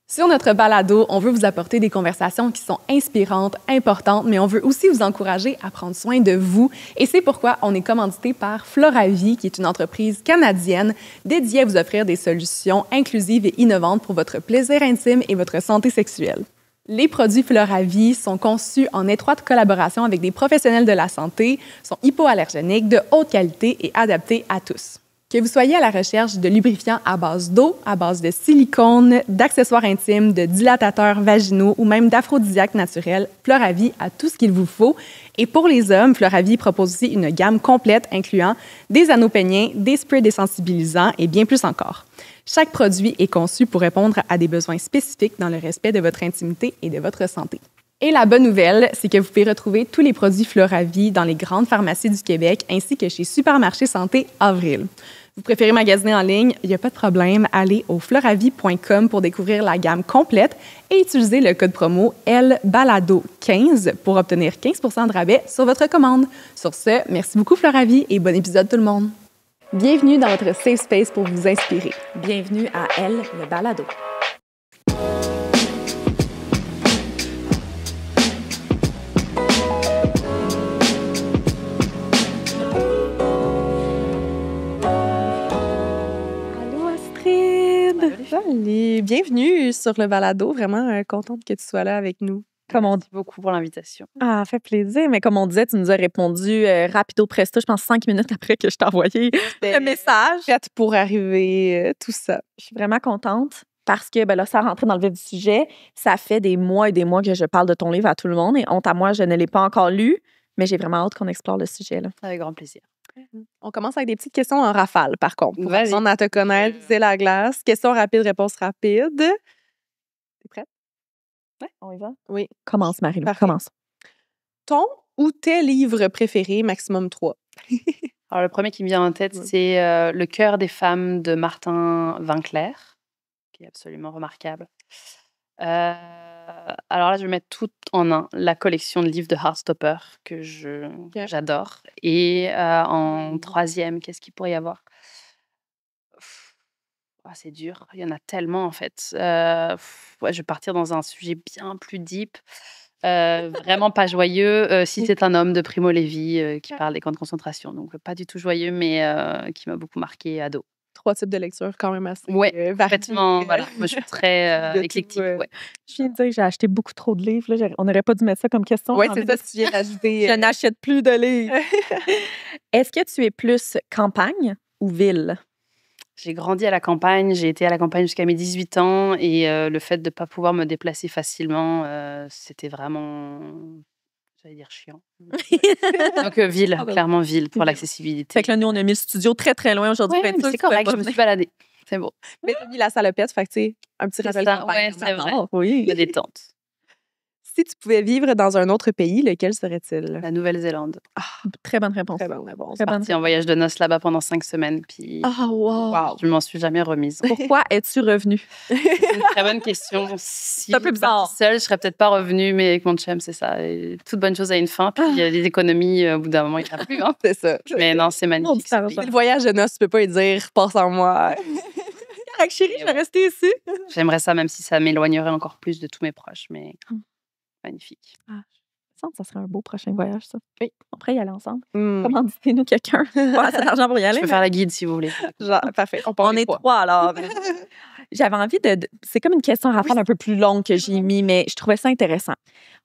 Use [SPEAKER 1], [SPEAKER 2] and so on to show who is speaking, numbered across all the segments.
[SPEAKER 1] Sur notre balado, on veut vous apporter des conversations qui sont inspirantes, importantes, mais on veut aussi vous encourager à prendre soin de vous. Et c'est pourquoi on est commandité par Floravie, qui est une entreprise canadienne dédiée à vous offrir des solutions inclusives et innovantes pour votre plaisir intime et votre santé sexuelle. Les produits Floravie sont conçus en étroite collaboration avec des professionnels de la santé, sont hypoallergéniques, de haute qualité et adaptés à tous. Que vous soyez à la recherche de lubrifiants à base d'eau, à base de silicone, d'accessoires intimes, de dilatateurs vaginaux ou même d'aphrodisiaques naturels, Floravie a tout ce qu'il vous faut. Et pour les hommes, Floravie propose aussi une gamme complète incluant des anneaux peignés, des sprays désensibilisants et bien plus encore. Chaque produit est conçu pour répondre à des besoins spécifiques dans le respect de votre intimité et de votre santé. Et la bonne nouvelle, c'est que vous pouvez retrouver tous les produits Floravie dans les grandes pharmacies du Québec ainsi que chez Supermarché Santé Avril. Vous préférez magasiner en ligne? Il n'y a pas de problème. Allez au floravie.com pour découvrir la gamme complète et utiliser le code promo LBALADO15 pour obtenir 15% de rabais sur votre commande. Sur ce, merci beaucoup Floravie et bon épisode tout le monde. Bienvenue dans votre safe space pour vous inspirer.
[SPEAKER 2] Bienvenue à Elle, le balado.
[SPEAKER 1] Salut, bienvenue sur le balado. Vraiment contente que tu sois là avec nous.
[SPEAKER 2] Merci beaucoup pour l'invitation.
[SPEAKER 1] Ah, fait plaisir. Mais comme on disait, tu nous as répondu rapido presto, je pense 5 minutes après que je t'ai envoyé le message. Prête pour arriver, tout ça.
[SPEAKER 2] Je suis vraiment contente parce que, là, ça rentre dans le vif du sujet. Ça fait des mois et des mois que je parle de ton livre à tout le monde et honte à moi, je ne l'ai pas encore lu, mais j'ai vraiment hâte qu'on explore le sujet, là.
[SPEAKER 3] Avec grand plaisir.
[SPEAKER 1] On commence avec des petites questions en rafale, par contre. Pour
[SPEAKER 3] Vas-y.
[SPEAKER 1] apprendre à te connaître, c'est la glace. Question rapide, réponse rapide. T'es prête?
[SPEAKER 2] Ouais, on y va?
[SPEAKER 1] Oui.
[SPEAKER 2] Commence, Marie-Lou,
[SPEAKER 1] Parfait.
[SPEAKER 2] commence.
[SPEAKER 1] Ton ou tes livres préférés, maximum 3?
[SPEAKER 3] Alors, le premier qui me vient en tête,
[SPEAKER 1] Ouais.
[SPEAKER 3] c'est Le cœur des femmes de Martin Winkler, qui est absolument remarquable. Alors là, je vais mettre tout en un. La collection de livres de Heartstopper, que j'adore. Et en troisième, qu'est-ce qu'il pourrait y avoir? C'est dur. Il y en a tellement, en fait. Ouais, je vais partir dans un sujet bien plus deep. Vraiment pas joyeux. Si c'est un homme de Primo Levi qui parle des camps de concentration. Donc, pas du tout joyeux, mais qui m'a beaucoup marqué ado.
[SPEAKER 1] 3 types de lecture quand même assez
[SPEAKER 3] Ouais,
[SPEAKER 1] variés.
[SPEAKER 3] complètement. Voilà. Moi, je suis très
[SPEAKER 1] De tout,
[SPEAKER 3] éclectique. Ouais.
[SPEAKER 2] Je viens de dire que j'ai acheté beaucoup trop de livres. Là. On n'aurait pas dû mettre ça comme question.
[SPEAKER 1] Oui,
[SPEAKER 2] J'ai
[SPEAKER 1] c'est
[SPEAKER 2] envie
[SPEAKER 1] ça,
[SPEAKER 2] de-
[SPEAKER 1] si tu viens d'ajouter.
[SPEAKER 2] Je n'achète plus de livres. Est-ce que tu es plus campagne ou ville?
[SPEAKER 3] J'ai grandi à la campagne. J'ai été à la campagne jusqu'à mes 18 ans. Et le fait de ne pas pouvoir me déplacer facilement, c'était vraiment, j'allais dire, chiant. Donc, ville,
[SPEAKER 2] Ah bah,
[SPEAKER 3] clairement ville pour
[SPEAKER 2] ville.
[SPEAKER 3] l'accessibilité.
[SPEAKER 2] Fait que là, nous, on a mis le studio très, très loin aujourd'hui.
[SPEAKER 3] Ouais,
[SPEAKER 2] pour être
[SPEAKER 3] mais
[SPEAKER 2] sûr
[SPEAKER 3] c'est
[SPEAKER 2] que tu pouvais
[SPEAKER 3] correct,
[SPEAKER 2] pas
[SPEAKER 3] je me
[SPEAKER 2] venir.
[SPEAKER 3] suis baladée. C'est bon.
[SPEAKER 1] Mais t'as mis la salopette, fait que tu sais, un petit
[SPEAKER 3] C'est
[SPEAKER 1] rappel
[SPEAKER 3] ça,
[SPEAKER 1] campagne.
[SPEAKER 3] ouais, c'est vrai.
[SPEAKER 2] Oui.
[SPEAKER 3] La détente.
[SPEAKER 1] Si tu pouvais vivre dans un autre pays, lequel serait-il?
[SPEAKER 3] La Nouvelle-Zélande.
[SPEAKER 2] Très bonne réponse.
[SPEAKER 1] Très bonne réponse.
[SPEAKER 2] Très bonne
[SPEAKER 3] Partie en voyage de noces là-bas pendant 5 semaines, puis
[SPEAKER 2] Ah, wow.
[SPEAKER 1] Wow.
[SPEAKER 3] je m'en suis jamais remise.
[SPEAKER 2] Pourquoi es-tu revenue?
[SPEAKER 3] C'est une très bonne question. Si
[SPEAKER 2] C'est un peu
[SPEAKER 3] j'étais partie
[SPEAKER 2] bizarre.
[SPEAKER 3] seule, je serais peut-être pas revenue, mais avec mon chum, c'est ça. Et toute bonne chose a une fin, puis il y a des économies, au bout d'un moment, il n'y en a plus. Hein.
[SPEAKER 1] C'est ça.
[SPEAKER 3] Mais non, c'est magnifique.
[SPEAKER 2] dit
[SPEAKER 3] ce
[SPEAKER 2] ça,
[SPEAKER 3] pays.
[SPEAKER 1] C'est le voyage de noces, tu peux pas lui dire, passe en moi.
[SPEAKER 2] Correct, chérie, je vais rester ici.
[SPEAKER 3] J'aimerais ça, même si ça m'éloignerait encore plus de tous mes proches, mais magnifique.
[SPEAKER 2] Je sens que ça serait un beau prochain voyage, ça.
[SPEAKER 1] Oui.
[SPEAKER 2] On pourrait y aller ensemble.
[SPEAKER 1] Hmm.
[SPEAKER 2] Commanditez-nous quelqu'un. Pas assez d'argent pour y aller.
[SPEAKER 3] Je peux faire la guide si vous voulez.
[SPEAKER 1] Genre, parfait. On part
[SPEAKER 2] On
[SPEAKER 1] les
[SPEAKER 2] est
[SPEAKER 1] 3.
[SPEAKER 2] 3 alors. J'avais envie de. C'est comme une question à rafale un peu plus longue que j'ai mis, mais je trouvais ça intéressant.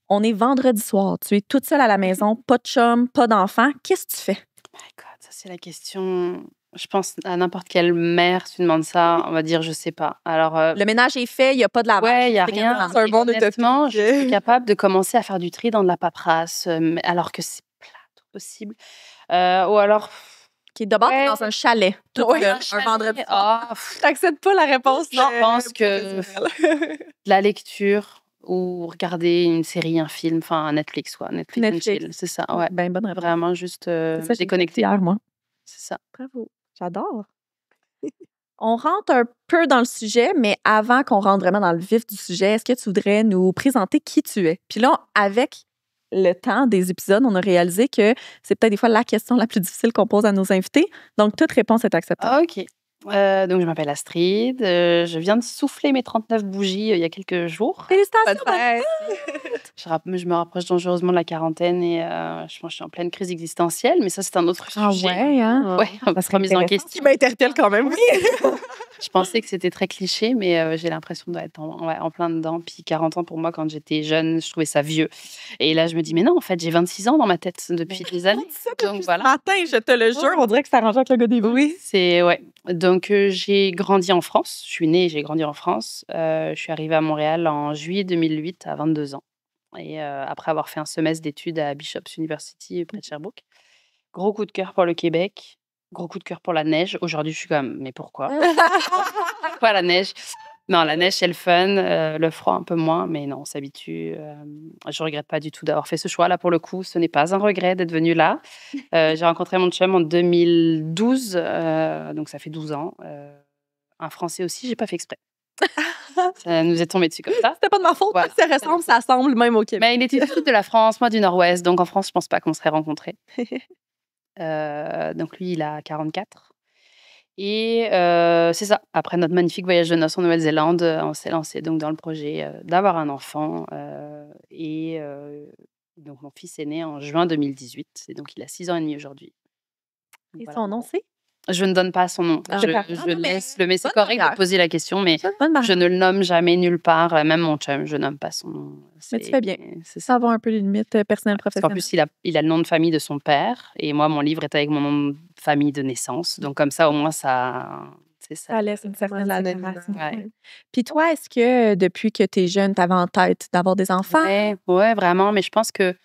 [SPEAKER 2] On est vendredi soir. Tu es toute seule à la maison, pas de chum, pas d'enfant. Qu'est-ce que tu fais?
[SPEAKER 3] My God, ça c'est la question. Je pense à n'importe quelle mère, si tu demandes ça, on va dire je sais pas. Alors,
[SPEAKER 2] Le ménage est fait, il n'y a pas de lavage.
[SPEAKER 3] ouais, il y a
[SPEAKER 2] C'est
[SPEAKER 3] rien.
[SPEAKER 2] quasiment-
[SPEAKER 1] C'est un bon
[SPEAKER 3] Honnêtement,
[SPEAKER 1] utopique.
[SPEAKER 3] je suis capable de commencer à faire du tri dans de la paperasse, alors que c'est plate au possible. Ou alors,
[SPEAKER 2] Qui est d'abord t'es
[SPEAKER 3] Ouais.
[SPEAKER 2] dans un chalet. Toute
[SPEAKER 1] Ouais,
[SPEAKER 2] seule, un vendredi soir.
[SPEAKER 1] T'acceptes pas la réponse?
[SPEAKER 3] Je pense que
[SPEAKER 1] professionnelle.
[SPEAKER 3] de la lecture ou regarder une série, un film, enfin un Netflix, quoi. Netflix and
[SPEAKER 2] Netflix.
[SPEAKER 3] chill, c'est ça, ouais.
[SPEAKER 2] Ben, bonne réponse.
[SPEAKER 3] Vraiment juste
[SPEAKER 2] C'est ça, j'ai fait
[SPEAKER 3] déconnecter,
[SPEAKER 2] hier, moi.
[SPEAKER 3] c'est ça.
[SPEAKER 2] Bravo. J'adore. On rentre un peu dans le sujet, mais avant qu'on rentre vraiment dans le vif du sujet, est-ce que tu voudrais nous présenter qui tu es? Puis là, avec le temps des épisodes, on a réalisé que c'est peut-être des fois la question la plus difficile qu'on pose à nos invités. Donc, toute réponse est acceptable.
[SPEAKER 3] Ah, OK. Donc, je m'appelle Astrid. Je viens de souffler mes 39 bougies il y a quelques jours.
[SPEAKER 2] Félicitations!
[SPEAKER 1] Bonne fête.
[SPEAKER 3] Je me rapproche dangereusement de la quarantaine et je pense que je suis en pleine crise existentielle, mais ça, c'est un autre
[SPEAKER 2] Ah
[SPEAKER 3] sujet.
[SPEAKER 2] ouais, hein?
[SPEAKER 3] Ouais,
[SPEAKER 2] Ça serait
[SPEAKER 3] remise en
[SPEAKER 2] intéressant.
[SPEAKER 1] Qui
[SPEAKER 3] question.
[SPEAKER 1] m'interpelle quand même.
[SPEAKER 3] Je pensais que c'était très cliché, mais j'ai l'impression d'être en plein dedans. Puis 40 ans, pour moi, quand j'étais jeune, je trouvais ça vieux. Et là, je me dis, mais non, en fait, j'ai 26 ans dans ma tête depuis des années. Donc,
[SPEAKER 1] Depuis
[SPEAKER 3] voilà.
[SPEAKER 1] ce matin, je te le jure, on dirait que ça arrange avec le gars des vues. Oui.
[SPEAKER 3] C'est ouais. Donc j'ai grandi en France. Je suis née, j'ai grandi en France. Je suis arrivée à Montréal en juillet 2008 à 22 ans. Et après avoir fait un semestre d'études à Bishop's University près de Sherbrooke. Gros coup de cœur pour le Québec. Gros coup de cœur pour la neige. Aujourd'hui, je suis comme, mais pourquoi? Pourquoi la neige? Non, la neige, c'est le fun. Le froid, un peu moins, mais non, on s'habitue. Je regrette pas du tout d'avoir fait ce choix. Là, pour le coup, ce n'est pas un regret d'être venue là. J'ai rencontré mon chum en 2012, donc ça fait 12 ans. Un Français aussi, j'ai pas fait exprès. Ça nous est tombé dessus comme ça.
[SPEAKER 1] C'était pas de ma faute.
[SPEAKER 3] Voilà.
[SPEAKER 1] Ça ressemble, ça semble même au Québec.
[SPEAKER 3] Mais il était du sud de la France, moi du nord-ouest, donc en France, je pense pas qu'on serait rencontrés. Donc lui, il a 44. Et c'est ça. Après notre magnifique voyage de noces en Nouvelle-Zélande, on s'est lancé donc dans le projet d'avoir un enfant. Donc mon fils est né en juin 2018, et donc il a 6 ans et demi aujourd'hui. Donc
[SPEAKER 2] Et
[SPEAKER 3] voilà,
[SPEAKER 2] son
[SPEAKER 3] en
[SPEAKER 2] nom,
[SPEAKER 3] gros.
[SPEAKER 2] c'est?
[SPEAKER 3] Je ne donne pas son nom.
[SPEAKER 1] Ah,
[SPEAKER 3] Je
[SPEAKER 1] non, mais
[SPEAKER 3] laisse le. Mais c'est
[SPEAKER 1] bonne
[SPEAKER 3] correct de
[SPEAKER 1] manière.
[SPEAKER 3] poser la question, mais
[SPEAKER 2] Bonne
[SPEAKER 3] je ne le nomme jamais nulle part. Même mon chum, je nomme pas son nom.
[SPEAKER 2] Mais tu fais bien.
[SPEAKER 3] C'est ça.
[SPEAKER 2] Savoir un peu les limites personnelles,
[SPEAKER 3] Parce qu'en
[SPEAKER 2] professionnelles.
[SPEAKER 3] plus, il a le nom de famille de son père, et moi, mon livre est avec mon nom de famille de naissance. Donc comme ça, au moins, ça. C'est ça.
[SPEAKER 2] Ça laisse une certaine
[SPEAKER 1] l'anonymat.
[SPEAKER 2] séparation.
[SPEAKER 3] Ouais.
[SPEAKER 2] Ouais. Puis toi, est-ce que depuis que tu es jeune, tu avais en tête d'avoir des enfants?
[SPEAKER 3] Ouais, vraiment. Mais je pense que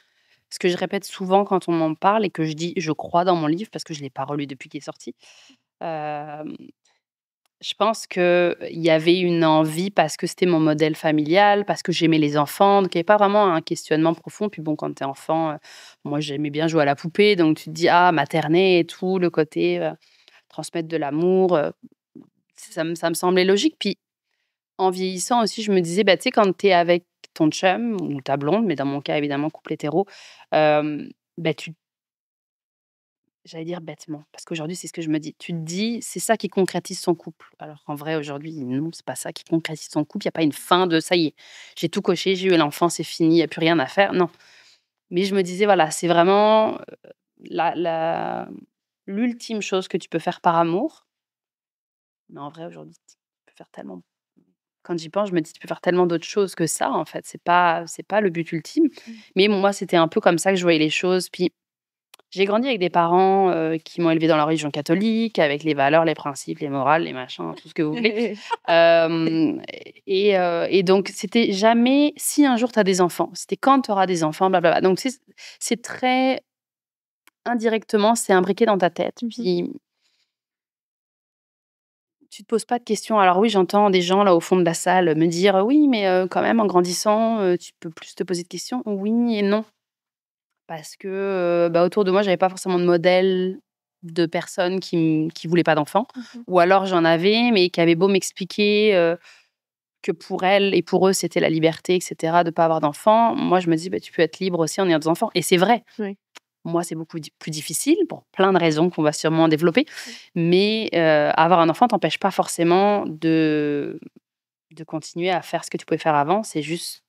[SPEAKER 3] ce que je répète souvent quand on m'en parle et que je dis, je crois dans mon livre, parce que je ne l'ai pas relu depuis qu'il est sorti, je pense qu'il y avait une envie parce que c'était mon modèle familial, parce que j'aimais les enfants. Donc, il n'y avait pas vraiment un questionnement profond. Puis bon, quand tu es enfant, moi, j'aimais bien jouer à la poupée. Donc, tu te dis, ah, materner et tout, le côté transmettre de l'amour, ça me semblait logique. Puis, en vieillissant aussi, je me disais, bah, tu sais, quand tu es avec ton chum ou ta blonde, mais dans mon cas, évidemment, couple hétéro, bah, j'allais dire bêtement, parce qu'aujourd'hui, c'est ce que je me dis. Tu te dis, c'est ça qui concrétise son couple. Alors qu'en vrai, aujourd'hui, non, c'est pas ça qui concrétise son couple. Il n'y a pas une fin de ça y est, j'ai tout coché, j'ai eu l'enfant, c'est fini, il n'y a plus rien à faire. Non. Mais je me disais, voilà, c'est vraiment l'ultime chose que tu peux faire par amour. Mais en vrai, aujourd'hui, tu peux faire tellement. Quand j'y pense, je me dis, tu peux faire tellement d'autres choses que ça, en fait. C'est pas le but ultime. Mais moi, c'était un peu comme ça que je voyais les choses. Puis, j'ai grandi avec des parents qui m'ont élevée dans la religion catholique, avec les valeurs, les principes, les morales, les machins, tout ce que vous voulez. Et donc, c'était jamais si un jour tu as des enfants. C'était quand tu auras des enfants, blablabla. Donc, c'est très indirectement, c'est imbriqué dans ta tête. Puis, tu te poses pas de questions. Alors oui, j'entends des gens là au fond de la salle me dire oui, mais quand même, en grandissant, tu peux plus te poser de questions. Oui et non. Parce que, autour de moi, j'avais pas forcément de modèle de personnes qui voulaient pas d'enfants. Ou alors j'en avais, mais qui avaient beau m'expliquer, que pour elles et pour eux, c'était la liberté et cetera de pas avoir d'enfants. Moi, je me dis: «Bah, tu peux être libre aussi en ayant des enfants» et c'est vrai.
[SPEAKER 1] Oui.
[SPEAKER 3] Moi, c'est beaucoup plus difficile pour plein de raisons qu'on va sûrement développer. Mais, avoir un enfant t'empêche pas forcément de continuer à faire ce que tu pouvais faire avant. C'est juste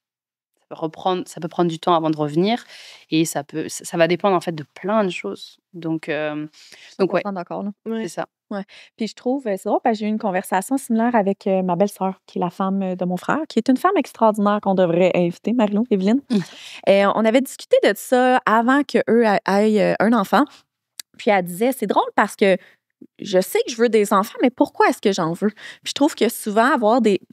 [SPEAKER 3] ça peut prendre du temps avant de revenir et ça va dépendre en fait de plein de choses. Donc ouais,
[SPEAKER 2] 100% d'accord, là.
[SPEAKER 1] Ouais.
[SPEAKER 3] c'est ça.
[SPEAKER 2] Ouais. Puis je trouve, c'est drôle parce que j'ai eu une conversation similaire avec ma belle-sœur, qui est la femme de mon frère, qui est une femme extraordinaire qu'on devrait inviter, Marie-Lou, Evelyne. Et on avait discuté de ça avant qu'eux aient un enfant. Puis elle disait, c'est drôle parce que je sais que je veux des enfants, mais pourquoi est-ce que j'en veux? Puis je trouve que souvent,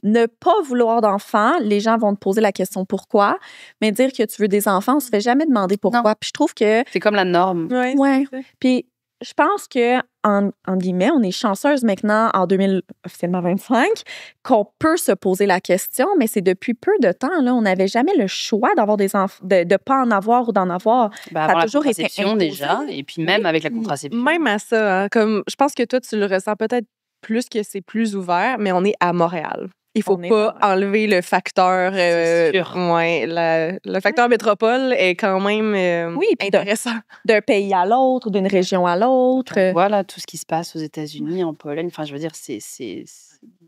[SPEAKER 2] ne pas vouloir d'enfants, les gens vont te poser la question pourquoi, mais dire que tu veux des enfants, on se fait jamais demander pourquoi.
[SPEAKER 3] Non.
[SPEAKER 2] Puis je trouve que
[SPEAKER 3] C'est comme la norme.
[SPEAKER 1] Ouais.
[SPEAKER 2] ouais.
[SPEAKER 1] c'est ça.
[SPEAKER 2] Puis je pense que en guillemets, on est chanceuse maintenant en 2025 qu'on peut se poser la question, mais c'est depuis peu de temps là, on n'avait jamais le choix d'avoir des enfants, de pas en avoir ou d'en avoir.
[SPEAKER 3] Avant la
[SPEAKER 2] toujours été
[SPEAKER 3] contraception
[SPEAKER 2] imposé.
[SPEAKER 3] déjà, et puis même avec la contraception.
[SPEAKER 1] Même à ça, hein, comme je pense que toi, tu le ressens peut-être plus que c'est plus ouvert, mais on est à Montréal.
[SPEAKER 4] il faut
[SPEAKER 2] On est
[SPEAKER 4] pas
[SPEAKER 2] dans-
[SPEAKER 4] enlever le facteur.
[SPEAKER 3] C'est sûr.
[SPEAKER 4] Le facteur métropole est quand même
[SPEAKER 2] Oui, puis
[SPEAKER 4] intéressant.
[SPEAKER 2] d'un pays à l'autre, d'une région à l'autre.
[SPEAKER 3] Voilà tout ce qui se passe aux États-Unis, en Pologne. Enfin, je veux dire,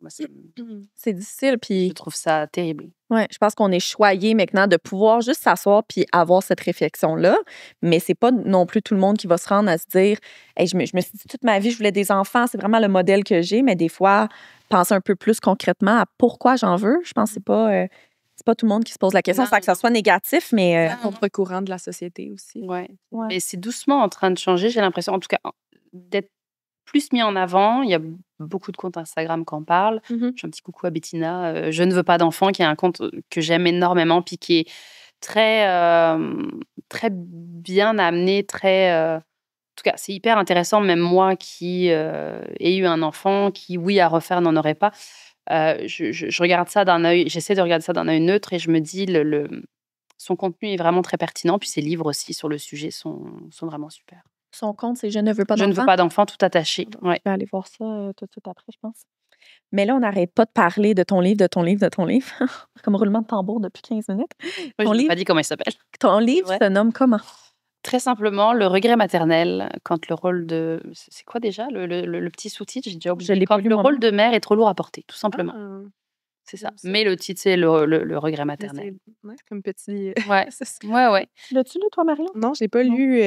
[SPEAKER 3] moi,
[SPEAKER 2] C'est difficile.
[SPEAKER 3] je
[SPEAKER 2] Puis,
[SPEAKER 3] trouve ça terrible.
[SPEAKER 2] ouais, je pense qu'on est choyé maintenant de pouvoir juste s'asseoir puis avoir cette réflexion-là. Mais c'est pas non plus tout le monde qui va se rendre à se dire hey, je me suis dit toute ma vie, je voulais des enfants, c'est vraiment le modèle que j'ai. Mais des fois, penser un peu plus concrètement à pourquoi j'en veux. Je pense que c'est pas tout le monde qui se pose la question,
[SPEAKER 3] Non.
[SPEAKER 2] sans que ça soit négatif, mais
[SPEAKER 4] Contre-courant de la société aussi.
[SPEAKER 3] Ouais.
[SPEAKER 2] Ouais.
[SPEAKER 3] Et c'est doucement en train de changer, j'ai l'impression, en tout cas, d'être plus mis en avant. Il y a beaucoup de comptes Instagram qui en parlent.
[SPEAKER 2] Mhm.
[SPEAKER 3] Je fais un petit coucou à Bettina, Je ne veux pas d'enfant, qui est un compte que j'aime énormément, puis qui est très bien amené, en tout cas, c'est hyper intéressant, même moi qui ai eu un enfant, qui, oui, à refaire, n'en aurait pas. Je regarde ça d'un œil, j'essaie de regarder ça d'un œil neutre et je me dis, son contenu est vraiment très pertinent, puis ses livres aussi sur le sujet sont vraiment super.
[SPEAKER 2] son compte, c'est Je ne veux pas
[SPEAKER 3] Je ne veux
[SPEAKER 2] d'enfant.
[SPEAKER 3] pas d'enfant, tout attaché. Ouais.
[SPEAKER 2] Je vais aller voir ça tout de suite après, je pense. Mais là, on n'arrête pas de parler de ton livre, de ton livre, de ton livre. Comme roulement de tambour depuis 15 minutes.
[SPEAKER 3] Oui,
[SPEAKER 2] Ton
[SPEAKER 3] je n'ai
[SPEAKER 2] livre,
[SPEAKER 3] pas dit comment il s'appelle.
[SPEAKER 2] ton livre
[SPEAKER 3] Ouais.
[SPEAKER 2] se nomme comment?
[SPEAKER 3] Très simplement, le regret maternel, quand le rôle de... C'est quoi déjà le petit sous-titre? J'ai déjà oublié.
[SPEAKER 2] Je l'ai pas
[SPEAKER 3] Quand
[SPEAKER 2] lu
[SPEAKER 3] le
[SPEAKER 2] moi-même.
[SPEAKER 3] rôle de mère est trop lourd à porter, tout simplement.
[SPEAKER 4] Ah,
[SPEAKER 3] C'est ça.
[SPEAKER 4] j'aime ça.
[SPEAKER 3] Mais le titre, c'est le regret maternel.
[SPEAKER 4] ouais, comme petit.
[SPEAKER 3] Ouais,
[SPEAKER 4] c'est ça.
[SPEAKER 3] ouais.
[SPEAKER 2] L'as-tu lu, toi, Marion?
[SPEAKER 4] Non, je l'ai pas
[SPEAKER 2] Non.
[SPEAKER 4] lu,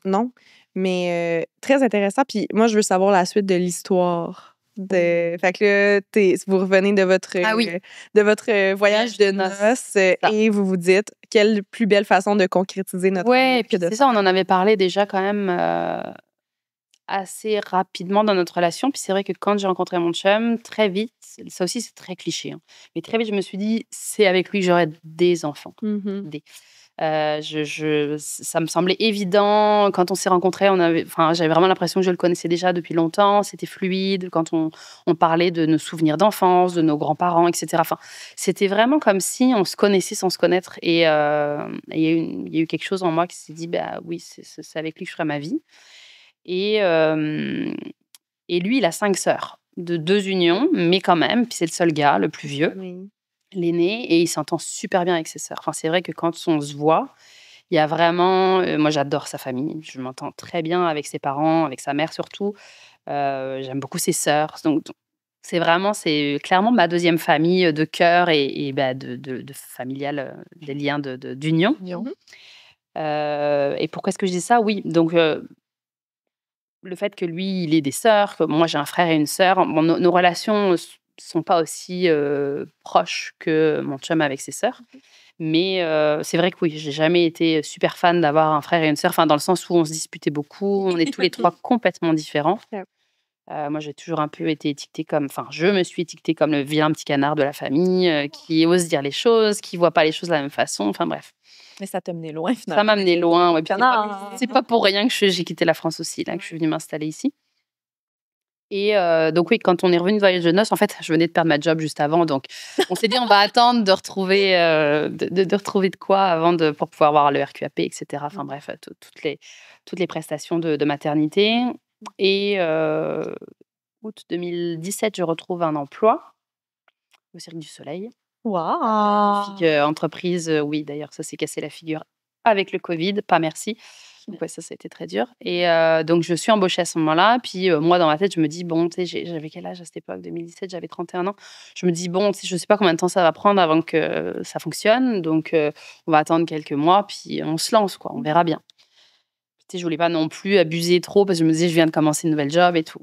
[SPEAKER 4] non. Mais très intéressant. Puis moi, je veux savoir la suite de l'histoire. Fait que là, vous revenez de votre,
[SPEAKER 3] Ah oui.
[SPEAKER 4] voyage de
[SPEAKER 3] Noces,
[SPEAKER 4] noces
[SPEAKER 3] ça.
[SPEAKER 4] et vous vous dites quelle plus belle façon de concrétiser notre
[SPEAKER 3] Ouais,
[SPEAKER 4] amour
[SPEAKER 3] et puis
[SPEAKER 4] que de
[SPEAKER 3] c'est ça, on en avait parlé déjà quand même assez rapidement dans notre relation. Puis c'est vrai que quand j'ai rencontré mon chum, très vite, ça aussi c'est très cliché, hein, mais très vite je me suis dit, c'est avec lui que j'aurai des enfants.
[SPEAKER 4] Mhm.
[SPEAKER 3] Ça me semblait évident. Quand on s'est rencontrés, j'avais vraiment l'impression que je le connaissais déjà depuis longtemps. C'était fluide. Quand on parlait de nos souvenirs d'enfance, de nos grands-parents, etc. Enfin, c'était vraiment comme si on se connaissait sans se connaître. Et il y a eu quelque chose en moi qui s'est dit, bah oui, c'est avec lui que je ferai ma vie. Et lui, il a 5 sœurs de 2 unions, mais quand même. Puis c'est le seul gars, le plus vieux,
[SPEAKER 4] Oui.
[SPEAKER 3] l'aîné, et il s'entend super bien avec ses sœurs. Enfin, c'est vrai que quand on se voit, il y a vraiment... moi, j'adore sa famille. Je m'entends très bien avec ses parents, avec sa mère surtout. J'aime beaucoup ses sœurs. Donc, c'est clairement ma deuxième famille de cœur et de familial, des liens d'union.
[SPEAKER 4] Mhm.
[SPEAKER 3] Et pourquoi est-ce que je dis ça? Oui, donc le fait que lui, il ait des sœurs, que moi j'ai un frère et une sœur, bon, nos relations sont pas aussi proches que mon chum avec ses sœurs. Mais c'est vrai que oui, j'ai jamais été super fan d'avoir un frère et une sœur, enfin, dans le sens où on se disputait beaucoup, on est tous les trois complètement différents.
[SPEAKER 4] Ouais.
[SPEAKER 3] Moi, j'ai toujours un peu été étiquetée comme, enfin, je me suis étiquetée comme le vilain petit canard de la famille, qui ose dire les choses, qui voit pas les choses de la même façon, enfin bref.
[SPEAKER 2] Mais ça t'a mené loin,
[SPEAKER 3] Ça
[SPEAKER 2] finalement.
[SPEAKER 3] m'a amené loin. Ouais. Puis
[SPEAKER 2] Canard.
[SPEAKER 3] c'est pas pour rien que j'ai quitté la France aussi, là, que je suis venue m'installer ici. Et donc oui, quand on est revenu de voyage de noces, en fait, je venais de perdre ma job juste avant, donc on s'est dit on va attendre de retrouver de retrouver de quoi avant pour pouvoir avoir le RQAP, etc. Enfin bref, toutes les prestations de maternité. Et août 2017, je retrouve un emploi au Cirque du Soleil.
[SPEAKER 2] Wow!
[SPEAKER 3] Magnifique entreprise, oui, d'ailleurs, ça s'est cassé la figure avec le Covid, pas merci. Donc ouais, ça a été très dur. Et donc, je suis embauchée à ce moment-là. Puis moi, dans ma tête, je me dis, bon, tu sais, j'avais quel âge à cette époque? 2017, j'avais 31 ans. Je me dis, bon, tu sais, je ne sais pas combien de temps ça va prendre avant que ça fonctionne. Donc, on va attendre quelques mois, puis on se lance, quoi. On verra bien. Tu sais, je voulais pas non plus abuser trop parce que je me disais, je viens de commencer une nouvelle job et tout.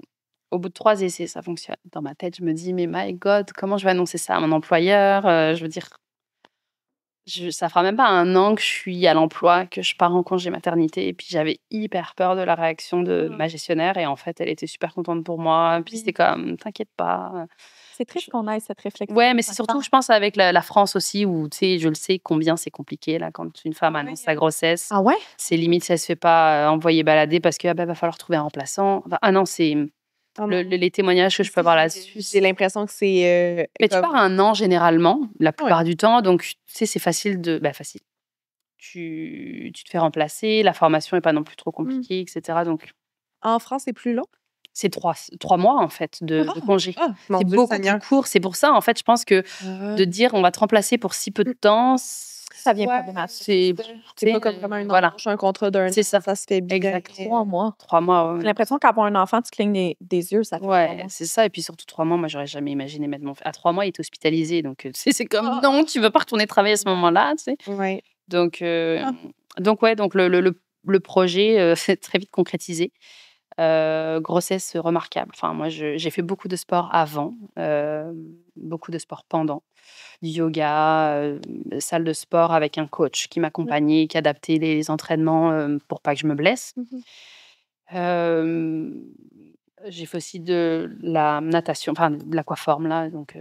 [SPEAKER 3] Au bout de 3 essais, ça fonctionne. Dans ma tête, je me dis, mais my God, comment je vais annoncer ça à mon employeur? Je veux dire, ça fera même pas 1 an que je suis à l'emploi, que je pars en congé maternité. Et puis, j'avais hyper peur de la réaction de ma gestionnaire. Et en fait, elle était super contente pour moi. Puis, c'était comme, t'inquiète pas.
[SPEAKER 2] C'est triste qu'on ait cette réflexion.
[SPEAKER 3] Ouais, mais c'est surtout, je pense, avec la France aussi, où, tu sais, je le sais combien c'est compliqué, là, quand une femme annonce sa grossesse.
[SPEAKER 2] Ah ouais?
[SPEAKER 3] C'est limite, ça se fait pas envoyer balader parce que va falloir trouver un remplaçant. Enfin, ah non, c'est
[SPEAKER 4] Ah non.
[SPEAKER 3] les témoignages que je peux avoir là-dessus.
[SPEAKER 4] J'ai l'impression que c'est.
[SPEAKER 3] Mais tu pars 1 an généralement, la plupart
[SPEAKER 4] Ouais.
[SPEAKER 3] du temps, donc tu sais, c'est facile facile. Tu te fais remplacer, la formation est pas non plus trop compliquée, etc. Donc
[SPEAKER 4] En France, c'est plus long?
[SPEAKER 3] C'est 3 mois, en fait, de congé.
[SPEAKER 4] Ah, mon
[SPEAKER 3] C'est
[SPEAKER 4] Dieu,
[SPEAKER 3] beaucoup
[SPEAKER 4] Seigneur.
[SPEAKER 3] plus court. C'est pour ça, en fait, je pense que de dire on va te remplacer pour si peu de temps,
[SPEAKER 2] Ça vient
[SPEAKER 4] Ouais,
[SPEAKER 2] problématique.
[SPEAKER 4] C'est pas comme vraiment une
[SPEAKER 3] voilà.
[SPEAKER 4] embauche, un contrat d'un
[SPEAKER 3] C'est
[SPEAKER 4] an,
[SPEAKER 3] ça.
[SPEAKER 4] ça se fait bien.
[SPEAKER 3] Exact.
[SPEAKER 2] 3 mois.
[SPEAKER 3] 3 mois,
[SPEAKER 2] J'ai
[SPEAKER 3] ouais.
[SPEAKER 2] l'impression qu'avoir un enfant, tu clignes des yeux, ça fait 3
[SPEAKER 3] Ouais,
[SPEAKER 2] mois.
[SPEAKER 3] c'est ça. Et puis surtout 3 mois, moi, j'aurais jamais imaginé mettre mon... À 3 mois, il est hospitalisé. Donc, tu sais, c'est comme,
[SPEAKER 2] Ah.
[SPEAKER 3] non, tu veux pas retourner travailler à ce moment-là, tu sais.
[SPEAKER 4] Ouais.
[SPEAKER 3] Donc,
[SPEAKER 2] Ah.
[SPEAKER 3] ouais, donc le projet s'est très vite concrétisé. Grossesse remarquable. Enfin, moi, j'ai fait beaucoup de sport avant, beaucoup de sport pendant, du yoga, salle de sport avec un coach qui m'accompagnait, qui adaptait les entraînements pour pas que je me blesse. Euh, j'ai fait aussi de la natation, enfin de l'aquaforme là. Donc,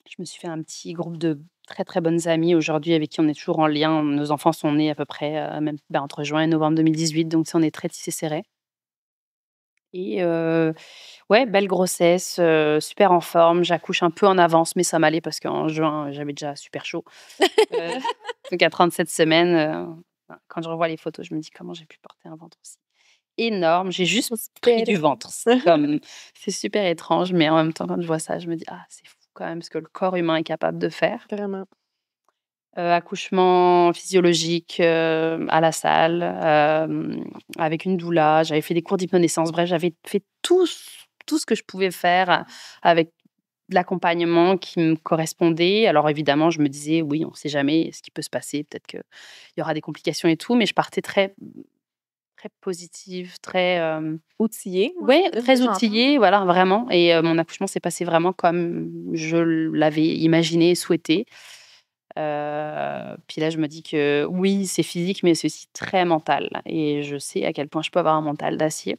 [SPEAKER 3] je me suis fait un petit groupe de très très bonnes amies aujourd'hui avec qui on est toujours en lien. Nos enfants sont nés à peu près même entre juin et novembre 2018, donc on est très tissé serré. Et ouais, belle grossesse, super en forme. J'accouche un peu en avance, mais ça m'allait parce qu'en juin, j'avais déjà super chaud. Donc à 37 semaines, quand je revois les photos, je me dis: «Comment j'ai pu porter un ventre aussi énorme?» J'ai juste pris du ventre. C'est super étrange, mais en même temps, quand je vois ça, je me dis: «Ah, c'est fou quand même ce que le corps humain est capable de faire».
[SPEAKER 4] Vraiment.
[SPEAKER 3] Accouchement physiologique, à la salle, avec une doula. J'avais fait des cours d'hypnonaissance. Bref, j'avais fait tout ce que je pouvais faire avec de l'accompagnement qui me correspondait. Alors évidemment, je me disais: «Oui, on ne sait jamais ce qui peut se passer. Peut-être qu'il y aura des complications et tout», mais je partais très très positive, très,
[SPEAKER 2] Outillée.
[SPEAKER 3] ouais,
[SPEAKER 2] de ce
[SPEAKER 3] très
[SPEAKER 2] que j'entends.
[SPEAKER 3] outillée, voilà, vraiment. Et mon accouchement s'est passé vraiment comme je l'avais imaginé et souhaité. Puis là, je me dis que oui, c'est physique, mais c'est aussi très mental. Et je sais à quel point je peux avoir un mental d'acier.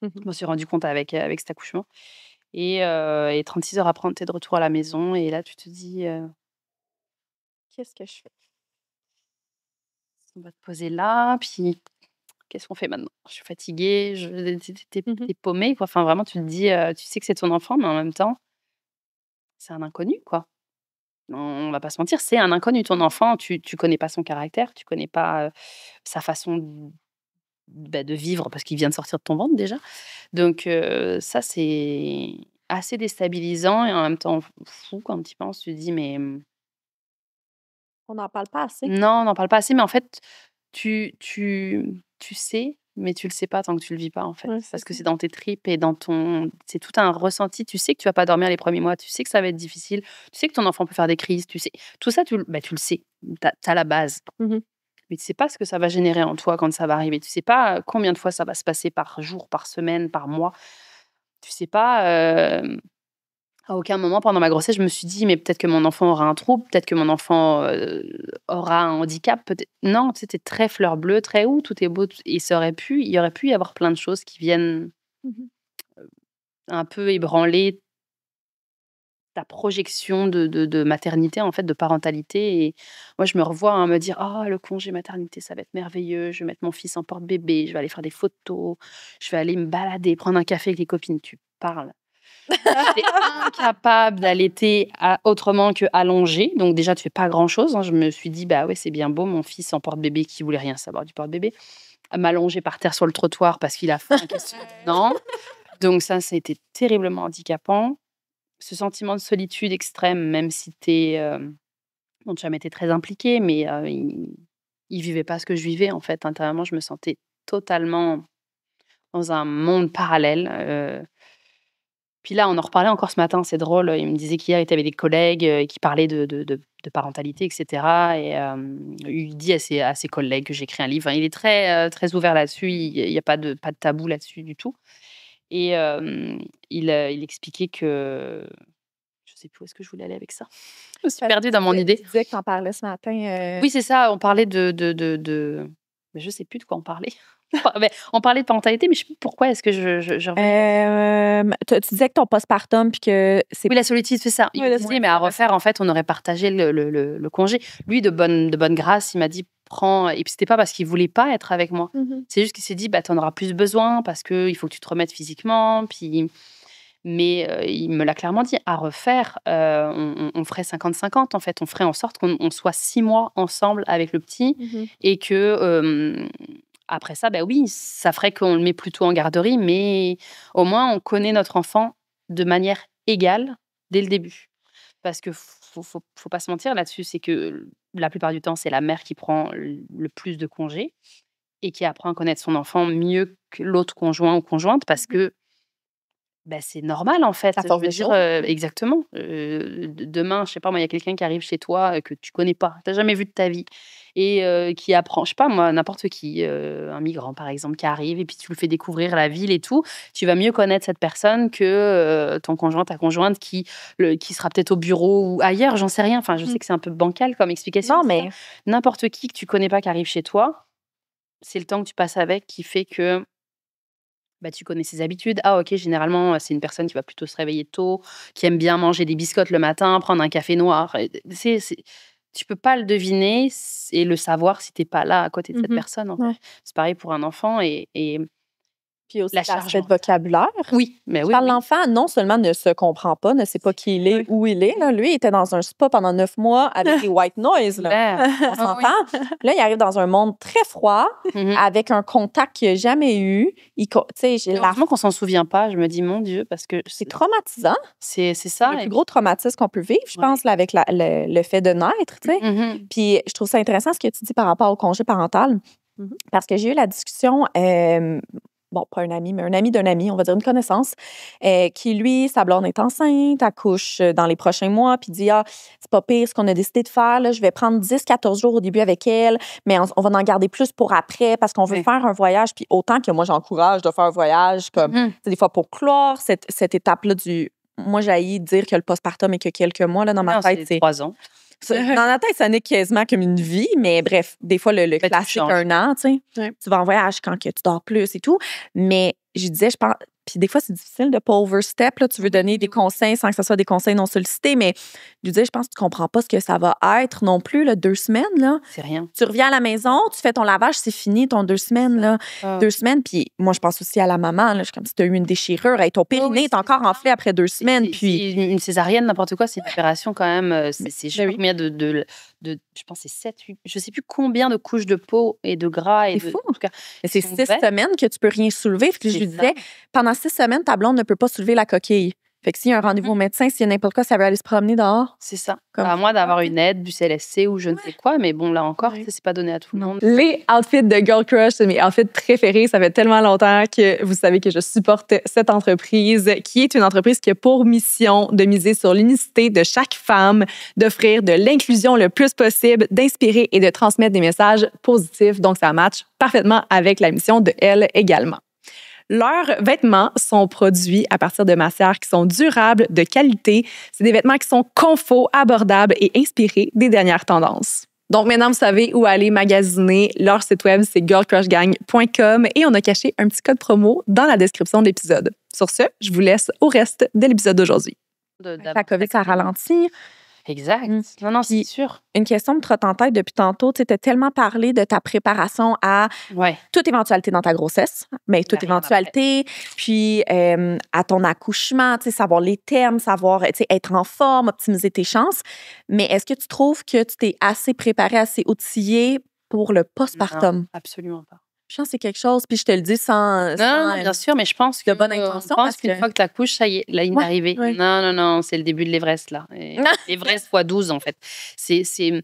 [SPEAKER 3] Je me suis rendu compte avec cet accouchement. Et 36 heures après, tu es de retour à la maison. Et là, tu te dis,
[SPEAKER 2] Qu'est-ce que je fais?
[SPEAKER 3] on va te poser là. Puis, qu'est-ce qu'on fait maintenant? Je suis fatiguée, t'es paumée, quoi. Enfin, vraiment, tu te dis, tu sais que c'est ton enfant, mais en même temps, c'est un inconnu, quoi. On va pas se mentir, c'est un inconnu, ton enfant. Tu connais pas son caractère, tu connais pas sa façon de vivre parce qu'il vient de sortir de ton ventre déjà. Donc, ça, c'est assez déstabilisant et en même temps fou quand tu y penses. Tu te dis, mais
[SPEAKER 2] On n'en parle pas assez.
[SPEAKER 3] non, on n'en parle pas assez. Mais en fait, tu sais, mais tu le sais pas tant que tu le vis pas, en fait.
[SPEAKER 4] Ouais, c'est
[SPEAKER 3] Parce que
[SPEAKER 4] ça.
[SPEAKER 3] c'est dans tes tripes et c'est tout un ressenti. Tu sais que tu vas pas dormir les premiers mois, tu sais que ça va être difficile, tu sais que ton enfant peut faire des crises, tu sais. Tout ça, tu le sais. Tu as la base. Mais tu sais pas ce que ça va générer en toi quand ça va arriver. Tu sais pas combien de fois ça va se passer par jour, par semaine, par mois. Tu sais pas, à aucun moment pendant ma grossesse, je me suis dit: «Mais peut-être que mon enfant aura un trouble, peut-être que mon enfant, aura un handicap, peut-être». Non, tu sais, tu très fleur bleue, très: «Ouh, tout est beau», tout et il y aurait pu y avoir plein de choses qui viennent un peu ébranler ta projection de maternité, en fait, de parentalité. Et moi, je me revois, me dire: «Oh, le congé maternité, ça va être merveilleux. Je vais mettre mon fils en porte-bébé, je vais aller faire des photos, je vais aller me balader, prendre un café avec les copines». Tu parles. J'étais incapable d'allaiter autrement qu'allongée. Donc déjà, tu fais pas grand-chose, hein. Je me suis dit: «Bah ouais, c'est bien beau, mon fils en porte-bébé qui voulait rien savoir du porte-bébé, à m'allonger par terre sur le trottoir parce qu'il a faim, qu'est-ce que non». Donc ça a été terriblement handicapant. Ce sentiment de solitude extrême, même si mon chum était très impliqué, mais il vivait pas ce que je vivais, en fait. Intérieurement, je me sentais totalement dans un monde parallèle. Puis là, on en reparlait encore ce matin, c'est drôle. Il me disait qu'hier, il était avec des collègues qui parlaient de parentalité, et cetera. Et il dit à ses collègues que j'écris un livre. Enfin, il est très, très ouvert là-dessus. Il y a pas de tabou là-dessus du tout. Et il expliquait que je sais plus où est-ce que je voulais aller avec ça. Je me suis perdue dans mon idée.
[SPEAKER 2] Tu disais que tu en parlais ce matin.
[SPEAKER 3] Oui, c'est ça, on parlait mais je sais plus de quoi on parlait. Mais on parlait de parentalité, mais je sais plus pourquoi est-ce que je revenais.
[SPEAKER 2] Tu disais que ton postpartum, puis que c'est
[SPEAKER 3] Oui, la solitude, c'est ça. Il
[SPEAKER 2] Ouais,
[SPEAKER 3] me
[SPEAKER 2] la
[SPEAKER 3] disait,
[SPEAKER 2] solitude,
[SPEAKER 3] mais à
[SPEAKER 2] ouais.
[SPEAKER 3] refaire, en fait, on aurait partagé le congé. Lui, de bonne grâce, il m'a dit: «Prends», et puis c'était pas parce qu'il voulait pas être avec moi. C'est juste qu'il s'est dit: «Bah, tu en auras plus besoin parce qu'il faut que tu te remettes physiquement». Puis mais il me l'a clairement dit, à refaire, on ferait 50-50, en fait. On ferait en sorte qu'on soit 6 mois ensemble avec le petit et que, Après ça, bah oui, ça ferait qu'on le met plutôt en garderie, mais au moins on connaît notre enfant de manière égale dès le début. Parce que faut pas se mentir là-dessus, c'est que la plupart du temps, c'est la mère qui prend le plus de congés et qui apprend à connaître son enfant mieux que l'autre conjoint ou conjointe parce que bah, c'est normal en fait.
[SPEAKER 2] La
[SPEAKER 3] Je
[SPEAKER 2] force
[SPEAKER 3] veux
[SPEAKER 2] des
[SPEAKER 3] dire,
[SPEAKER 2] choses.
[SPEAKER 3] exactement. Demain, je sais pas moi, il y a quelqu'un qui arrive chez toi que tu connais pas, tu jamais vu de ta vie et qui apprend, je sais pas moi, n'importe qui, un migrant par exemple qui arrive et puis tu lui fais découvrir la ville et tout. Tu vas mieux connaître cette personne que ton conjoint, ta conjointe qui sera peut-être au bureau ou ailleurs, j'en sais rien. Enfin, je sais que c'est un peu bancal comme explication.
[SPEAKER 2] Non,
[SPEAKER 3] c'est ça.
[SPEAKER 2] mais
[SPEAKER 3] N'importe qui que tu connais pas qui arrive chez toi, c'est le temps que tu passes avec qui fait que bah, tu connais ses habitudes. Ah OK, généralement, c'est une personne qui va plutôt se réveiller tôt, qui aime bien manger des biscottes le matin, prendre un café noir et tu peux pas le deviner et le savoir si tu es pas là à côté de cette personne, en fait.
[SPEAKER 2] ouais.
[SPEAKER 3] C'est pareil pour un enfant et
[SPEAKER 2] Puis aussi
[SPEAKER 3] la charge
[SPEAKER 2] l'aspect de
[SPEAKER 3] mentale.
[SPEAKER 2] vocabulaire.
[SPEAKER 3] Oui, mais oui,
[SPEAKER 2] Quand
[SPEAKER 3] oui.
[SPEAKER 2] l'enfant, non seulement ne se comprend pas, ne sait pas qui il est,
[SPEAKER 3] Oui.
[SPEAKER 2] où il est, là, lui, il était dans un spa pendant 9 mois avec des white noise. Là.
[SPEAKER 3] Claire.
[SPEAKER 2] On
[SPEAKER 3] Ah oui.
[SPEAKER 2] s'entend? Là, il arrive dans un monde très froid,
[SPEAKER 3] Mmh.
[SPEAKER 2] avec un contact qu'il n'a jamais eu. Tu sais,
[SPEAKER 3] Heureusement qu'on s'en souvient pas, je me dis: «Mon Dieu», parce que
[SPEAKER 2] c'est traumatisant.
[SPEAKER 3] c'est
[SPEAKER 2] C'est
[SPEAKER 3] ça
[SPEAKER 2] le
[SPEAKER 3] et
[SPEAKER 2] plus gros traumatisme qu'on peut vivre, je
[SPEAKER 3] ouais.
[SPEAKER 2] pense, là, avec le fait de naître. Tu sais.
[SPEAKER 3] Mmh.
[SPEAKER 2] Puis je trouve ça intéressant ce que tu dis par rapport au congé parental, parce que j'ai eu la discussion, bon, pas un ami, mais un ami d'un ami, on va dire une connaissance, qui, lui, sa blonde est enceinte, accouche dans les prochains mois, puis dit, ah, c'est pas pire ce qu'on a décidé de faire, là, je vais prendre 10-14 jours au début avec elle, mais on va en garder plus pour après, parce qu'on veut
[SPEAKER 3] Oui.
[SPEAKER 2] faire un voyage, puis autant que moi, j'encourage de faire un voyage, comme,
[SPEAKER 3] Mmh.
[SPEAKER 2] tu sais, des fois pour clore cette étape-là du... Moi, j'ai dire que le postpartum est que quelques mois, là, dans ma
[SPEAKER 3] Non,
[SPEAKER 2] tête,
[SPEAKER 3] c'est
[SPEAKER 2] c'est...
[SPEAKER 3] 3 ans.
[SPEAKER 2] Dans la tête, ça n'est quasiment comme une vie, mais bref, des fois, le
[SPEAKER 3] tout
[SPEAKER 2] classique,
[SPEAKER 3] change.
[SPEAKER 2] 1 an, tu sais.
[SPEAKER 4] Ouais.
[SPEAKER 2] Tu vas en voyage quand que tu dors plus et tout. Mais je disais, je pense. Puis des fois, c'est difficile de pas overstep. Là, tu veux donner des conseils sans que ce soit des conseils non sollicités. Mais je disais, je pense que tu comprends pas ce que ça va être non plus, là, 2 semaines. Là.
[SPEAKER 3] C'est rien.
[SPEAKER 2] Tu reviens à la maison, tu fais ton lavage, c'est fini, ton 2 semaines. Là.
[SPEAKER 3] Ah.
[SPEAKER 2] 2 semaines. Puis moi, je pense aussi à la maman. Là, je suis comme si tu as eu une déchirure. Hey, ton périnée
[SPEAKER 3] oui,
[SPEAKER 2] est encore
[SPEAKER 3] c'est ça.
[SPEAKER 2] enflé après 2 semaines. Puis
[SPEAKER 3] C'est une césarienne, n'importe quoi, c'est une opération quand même. C'est je sais
[SPEAKER 2] ben
[SPEAKER 3] pas
[SPEAKER 2] oui.
[SPEAKER 3] combien je pense que c'est 7, 8, je sais plus combien de couches de peau et de gras et
[SPEAKER 2] C'est
[SPEAKER 3] de
[SPEAKER 2] fou.
[SPEAKER 3] en tout cas,
[SPEAKER 2] mais c'est
[SPEAKER 3] sont
[SPEAKER 2] 6
[SPEAKER 3] faites.
[SPEAKER 2] semaines que tu peux rien soulever. Fait que je
[SPEAKER 3] C'est
[SPEAKER 2] lui
[SPEAKER 3] ça.
[SPEAKER 2] disais, pendant 6 semaines, ta blonde ne peut pas soulever la coquille. Fait que s'il y a un rendez-vous au médecin, s'il y a n'importe quoi, ça veut aller se promener dehors.
[SPEAKER 3] C'est ça.
[SPEAKER 2] Comme
[SPEAKER 3] À moins d'avoir
[SPEAKER 2] OK.
[SPEAKER 3] une aide du CLSC ou je ne sais quoi, mais bon, là encore,
[SPEAKER 4] Ouais.
[SPEAKER 3] tu sais, c'est pas donné à tout le
[SPEAKER 2] Non.
[SPEAKER 3] monde.
[SPEAKER 1] Les outfits de Girl Crush, c'est mes outfits préférés. Ça fait tellement longtemps que vous savez que je supporte cette entreprise, qui est une entreprise qui a pour mission de miser sur l'unicité de chaque femme, d'offrir de l'inclusion le plus possible, d'inspirer et de transmettre des messages positifs. Donc, ça matche parfaitement avec la mission de elle également. Leurs vêtements sont produits à partir de matières qui sont durables, de qualité. C'est des vêtements qui sont confort, abordables et inspirés des dernières tendances. Donc maintenant, vous savez où aller magasiner. Leur site web, c'est girlcrushgang.com et on a caché un petit code promo dans la description de l'épisode. Sur ce, je vous laisse au reste de l'épisode d'aujourd'hui.
[SPEAKER 2] La COVID, ça ralentit.
[SPEAKER 3] Exact. Non,
[SPEAKER 2] Puis-
[SPEAKER 3] c'est sûr.
[SPEAKER 2] Une question me trotte en tête depuis tantôt. Tu as tellement parlé de ta préparation à
[SPEAKER 3] Ouais.
[SPEAKER 2] toute éventualité dans ta grossesse, mais toute
[SPEAKER 3] rien
[SPEAKER 2] éventualité, puis à ton accouchement, tu sais, savoir les termes, savoir, tu sais, être en forme, optimiser tes chances. Mais est-ce que tu trouves que tu t'es assez préparé, assez outillé pour le postpartum?
[SPEAKER 3] Non, absolument pas.
[SPEAKER 2] Je pense que c'est quelque chose, puis je te le dis sans
[SPEAKER 3] Non, bien sûr, mais je pense que
[SPEAKER 2] de bonne intention,
[SPEAKER 3] on pense
[SPEAKER 2] parce
[SPEAKER 3] qu'une
[SPEAKER 2] que-
[SPEAKER 3] fois que tu accouches, ça y est, la ligne
[SPEAKER 2] Ouais,
[SPEAKER 3] d'arrivée.
[SPEAKER 2] ouais.
[SPEAKER 3] Non, non, c'est le début de l'Everest, là. Et l'Everest fois 12, en fait. Je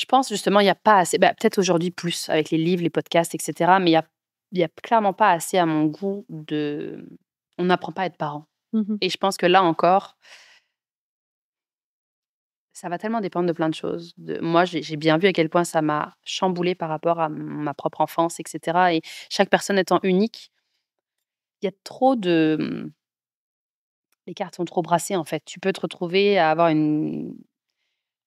[SPEAKER 3] pense, justement, il n'y a pas assez... peut-être aujourd'hui plus, avec les livres, les podcasts, etc., mais il y a clairement pas assez, à mon goût, de... On n'apprend pas à être parent.
[SPEAKER 2] Mhm.
[SPEAKER 3] Et je pense que là encore, ça va tellement dépendre de plein de choses. Moi, j'ai bien vu à quel point ça m'a chamboulée par rapport à ma propre enfance, etc. Et chaque personne étant unique, il y a trop de... Les cartes sont trop brassées, en fait. Tu peux te retrouver à avoir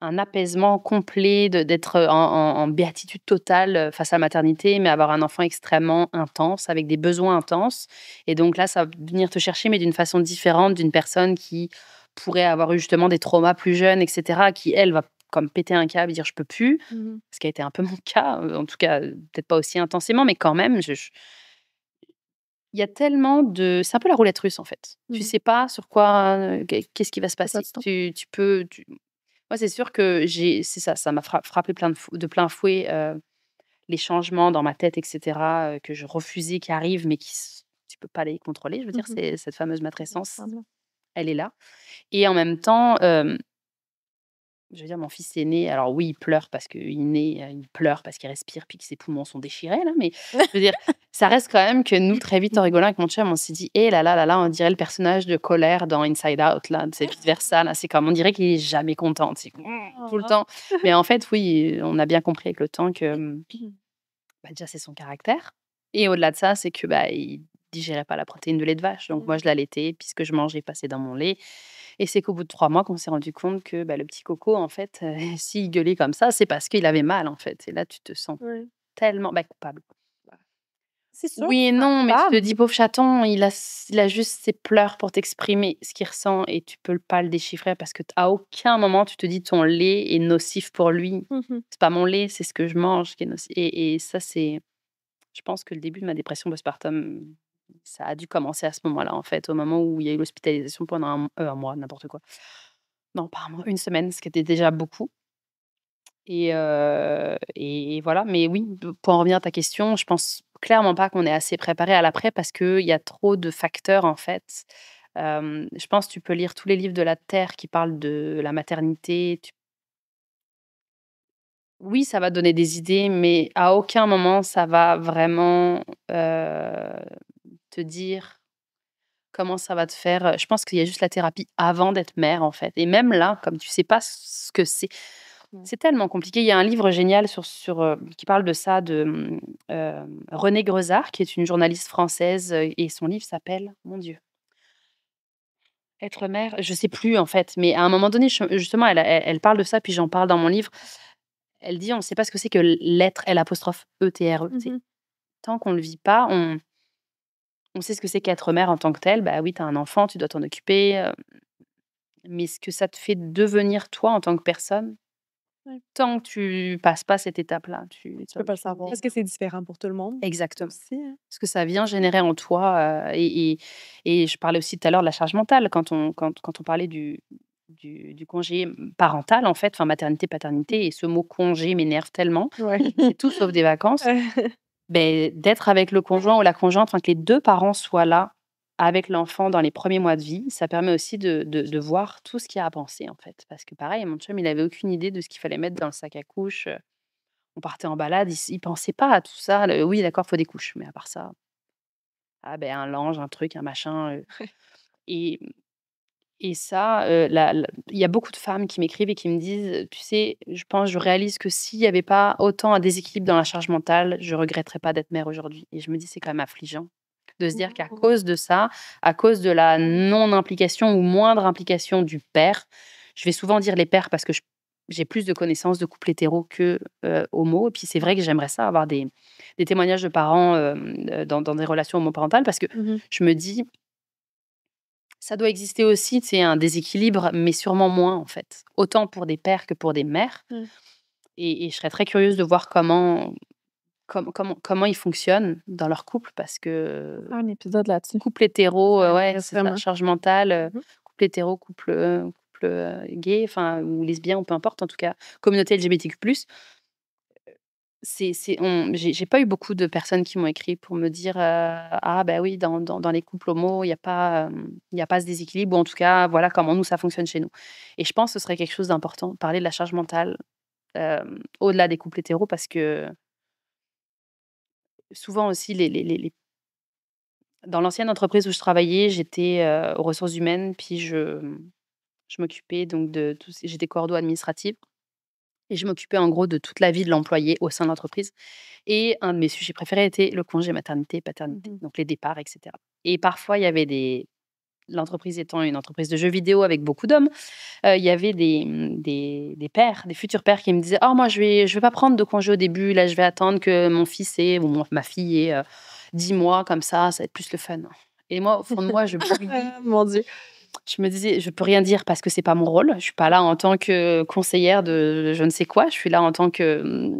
[SPEAKER 3] un apaisement complet, d'être en béatitude totale face à la maternité, mais avoir un enfant extrêmement intense, avec des besoins intenses. Et donc là, ça va venir te chercher, mais d'une façon différente d'une personne qui pourrait avoir eu justement des traumas plus jeunes, etc., qui, elle, va comme péter un câble et dire « je peux plus », ce qui a été un peu mon cas, en tout cas, peut-être pas aussi intensément, mais quand même, il y a tellement de... C'est un peu la roulette russe, en fait. Tu sais pas sur quoi... Qu'est-ce qui va se passer. Tu peux... Moi, c'est sûr que c'est ça m'a frappé de plein fouet les changements dans ma tête, etc., que je refusais qui arrivent, mais tu peux pas les contrôler. Je veux dire, c'est cette fameuse matrescence, elle est là. Et en même temps, je veux dire, mon fils aîné, alors oui, il pleure parce qu'il naît, il pleure parce qu'il respire puis que ses poumons sont déchirés, là, mais je veux dire, ça reste quand même que nous, très vite, en rigolant avec mon chum, on s'est dit, là là là là, on dirait le personnage de colère dans Inside Out, là, c'est vice-versa, là, c'est comme, on dirait qu'il est jamais content, c'est tout le temps. Mais en fait, oui, on a bien compris avec le temps que déjà, c'est son caractère. Et au-delà de ça, c'est que il digérait pas la protéine de lait de vache. Donc moi, je l'allaitais, puis ce que je mangeais passait dans mon lait. Et c'est qu'au bout de 3 mois qu'on s'est rendu compte que le petit coco, en fait, s'il gueulait comme ça, c'est parce qu'il avait mal, en fait. Et là, tu te sens tellement coupable.
[SPEAKER 2] C'est sûr.
[SPEAKER 3] Oui et non, mais tu te dis, pauvre chaton, il a juste ses pleurs pour t'exprimer ce qu'il ressent et tu peux pas le déchiffrer parce que à aucun moment tu te dis ton lait est nocif pour lui. C'est pas mon lait, c'est ce que je mange qui est nocif. Et ça, je pense que le début de ma dépression postpartum, ça a dû commencer à ce moment-là, en fait, au moment où il y a eu l'hospitalisation pendant un mois, n'importe quoi. Non, pas un mois, 1 semaine, ce qui était déjà beaucoup. Et voilà. Mais oui, pour en revenir à ta question, je pense clairement pas qu'on est assez préparé à l'après parce qu'il y a trop de facteurs, en fait. Je pense que tu peux lire tous les livres de la Terre qui parlent de la maternité. Oui, ça va donner des idées, mais à aucun moment ça va vraiment te dire comment ça va te faire. Je pense qu'il y a juste la thérapie avant d'être mère, en fait. Et même là, comme tu sais pas ce que c'est tellement compliqué. Il y a un livre génial qui parle de ça, de Renée Grezard, qui est une journaliste française, et son livre s'appelle, mon Dieu, Être mère. Je sais plus en fait, mais à un moment donné, justement, elle parle de ça, puis j'en parle dans mon livre. Elle dit, on ne sait pas ce que c'est que l'être, L''ETRE. Tant qu'on ne le vit pas, on sait ce que c'est qu'être mère en tant que tel. Bah oui, tu as un enfant, tu dois t'en occuper. Mais ce que ça te fait devenir toi en tant que personne, tant que tu passes pas cette étape-là, tu
[SPEAKER 4] peux pas le savoir. Est-ce que c'est différent pour tout le monde?
[SPEAKER 3] Exactement.
[SPEAKER 4] Aussi, hein?
[SPEAKER 3] Ce que ça vient générer en toi. Et je parlais aussi tout à l'heure de la charge mentale quand on parlait du congé parental, en fait, enfin maternité, paternité, et ce mot congé m'énerve tellement. C'est tout sauf des vacances. D'être avec le conjoint ou la conjointe, enfin que les 2 parents soient là avec l'enfant dans les premiers mois de vie, ça permet aussi de voir tout ce qu'il y a à penser, en fait. Parce que pareil, mon chum, il avait aucune idée de ce qu'il fallait mettre dans le sac à couches. On partait en balade, il pensait pas à tout ça. Oui, d'accord, faut des couches, mais à part ça, un linge, un truc, un machin. Et ça, il y a beaucoup de femmes qui m'écrivent et qui me disent: «Tu sais, je réalise que s'il y avait pas autant un déséquilibre dans la charge mentale, je regretterais pas d'être mère aujourd'hui». Et je me dis: «C'est quand même affligeant de se dire qu'à cause de ça, à cause de la non-implication ou moindre implication du père», je vais souvent dire les pères parce que j'ai plus de connaissances de couples hétéros que, homo. Et puis c'est vrai que j'aimerais ça avoir des témoignages de parents, dans des relations homoparentales parce que je me dis: «Ça doit exister aussi, tu sais, un déséquilibre, mais sûrement moins, en fait, autant pour des pères que pour des mères». Et je serais très curieuse de voir comment ils fonctionnent dans leur couple parce que
[SPEAKER 2] Un épisode là-dessus.
[SPEAKER 3] couple hétéro,
[SPEAKER 4] Ouais,
[SPEAKER 3] c'est ça,
[SPEAKER 4] vraiment.
[SPEAKER 3] charge mentale, couple hétéro, couple gay, enfin, ou lesbien ou peu importe, en tout cas, communauté LGBTQ+. J'ai pas eu beaucoup de personnes qui m'ont écrit pour me dire, «Ah bah oui, dans les couples homo, il y a pas, ce déséquilibre» ou en tout cas, voilà comment nous, ça fonctionne chez nous. Et je pense que ce serait quelque chose d'important, parler de la charge mentale, au-delà des couples hétéros parce que souvent aussi les dans l'ancienne entreprise où je travaillais, j'étais, aux ressources humaines, puis je m'occupais donc de j'étais coordo administrative et je m'occupais en gros de toute la vie de l'employé au sein de l'entreprise. Et un de mes sujets préférés était le congé maternité et paternité, donc les départs, et cetera. Et parfois, il y avait l'entreprise étant une entreprise de jeux vidéo avec beaucoup d'hommes, il y avait des pères, des futurs pères qui me disaient: «Oh moi je vais pas prendre de congé au début, là je vais attendre que mon fils ait ou ma fille ait, 10 mois comme ça va être plus le fun». Et moi, au fond de moi, je bouillais.
[SPEAKER 4] Mon Dieu.
[SPEAKER 3] Je me disais: «Je peux rien dire parce que c'est pas mon rôle. Je suis pas là en tant que conseillère de je ne sais quoi. Je suis là en tant que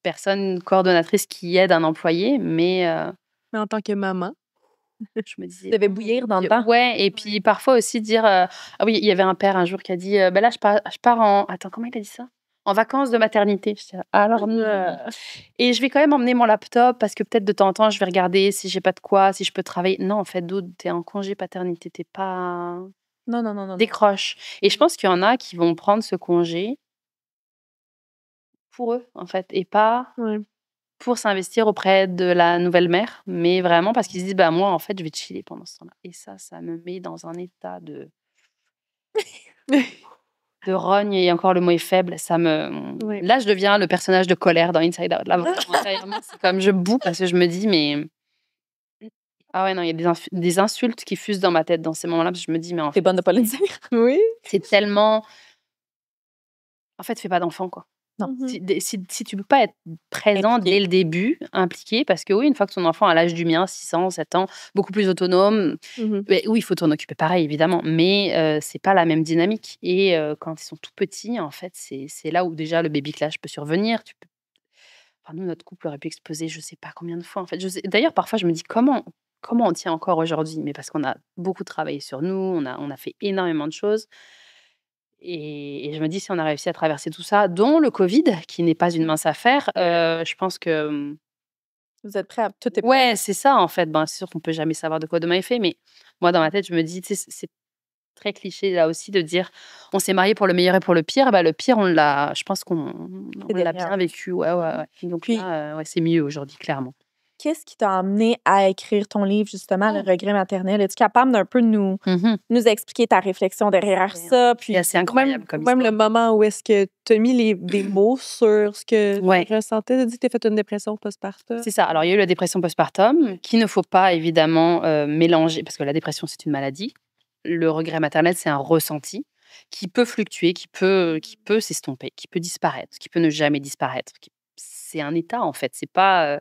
[SPEAKER 3] personne coordonnatrice qui aide un employé». Mais
[SPEAKER 4] Mais en tant que maman,
[SPEAKER 3] je me disais:
[SPEAKER 2] Tu devais bouillir dans le bain.
[SPEAKER 3] Ouais. Et puis parfois aussi dire, ah oui, il y avait un père un jour qui a dit, là je pars en attends, comment il a dit ça? en vacances de maternité. Je dis, alors, et je vais quand même emmener mon laptop parce que peut-être de temps en temps, je vais regarder si j'ai pas de quoi, si je peux travailler. Non, en fait, Doud, t'es en congé paternité, t'es pas...
[SPEAKER 2] Non, non, non, non.
[SPEAKER 3] Décroche. Et je pense qu'il y en a qui vont prendre ce congé pour eux, en fait, et pas
[SPEAKER 4] Ouais.
[SPEAKER 3] pour s'investir auprès de la nouvelle mère, mais vraiment parce qu'ils se disent, bah moi, en fait, je vais chiller pendant ce temps-là. Et ça me met dans un état de rogne, et encore le mot est faible.
[SPEAKER 4] Ouais.
[SPEAKER 3] Là, je deviens le personnage de colère dans Inside Out. Là, vraiment, intérieurement, c'est comme je boue parce que je me dis, mais... Ah ouais, non, il y a des insultes qui fusent dans ma tête dans ces moments-là, parce que je me dis, mais en
[SPEAKER 2] T'es
[SPEAKER 3] fait,
[SPEAKER 2] bonne de pas le dire.
[SPEAKER 4] Oui.
[SPEAKER 3] c'est tellement... En fait, fais pas d'enfant, quoi.
[SPEAKER 2] Non.
[SPEAKER 4] Mhm.
[SPEAKER 3] Si tu peux pas être présent
[SPEAKER 2] Impliqué.
[SPEAKER 3] dès le début, impliqué, parce que oui, une fois que ton enfant à l'âge du mien, 6 ans, 7 ans, beaucoup plus autonome,
[SPEAKER 4] Mhm.
[SPEAKER 3] oui, il faut t'en occuper pareil, évidemment, mais c'est pas la même dynamique. Et quand ils sont tout petits, en fait, c'est là où déjà le baby clash peut survenir. Enfin, nous, notre couple aurait pu exploser je sais pas combien de fois, en fait. D'ailleurs, parfois, je me dis comment on tient encore aujourd'hui, mais parce qu'on a beaucoup travaillé sur nous, on a fait énormément de choses. Et je me dis, si on a réussi à traverser tout ça, dont le Covid, qui n'est pas une mince affaire, je pense que...
[SPEAKER 2] Vous êtes prêts à tout est prêt.
[SPEAKER 3] Ouais, c'est ça, en fait. Ben, c'est sûr qu'on peut jamais savoir de quoi demain est fait, mais moi, dans ma tête, je me dis, tu sais, c'est très cliché, là aussi, de dire, on s'est mariés pour le meilleur et pour le pire. Bah, le pire, je pense qu'on
[SPEAKER 2] C'est
[SPEAKER 3] l'a
[SPEAKER 2] derrière.
[SPEAKER 3] bien vécu. Ouais, ouais, ouais. Donc
[SPEAKER 2] Puis-
[SPEAKER 3] là, ouais, c'est mieux aujourd'hui, clairement.
[SPEAKER 2] Qu'est-ce qui t'a amené à écrire ton livre, justement, Le regret maternel? Es-tu capable d'un peu nous expliquer ta réflexion derrière
[SPEAKER 3] Ouais.
[SPEAKER 2] ça? Puis
[SPEAKER 3] C'est assez incroyable comme
[SPEAKER 4] Même le
[SPEAKER 3] histoire.
[SPEAKER 4] moment où est-ce que tu as mis des mots sur ce que
[SPEAKER 3] Ouais.
[SPEAKER 4] tu ressentais. Tu as dit que tu as fait une dépression postpartum.
[SPEAKER 3] C'est ça. Alors, il y a eu la dépression postpartum, qu'il ne faut pas évidemment mélanger, parce que la dépression, c'est une maladie. Le regret maternel, c'est un ressenti qui peut fluctuer, qui peut s'estomper, qui peut disparaître, qui peut ne jamais disparaître. C'est un état, en fait. C'est pas,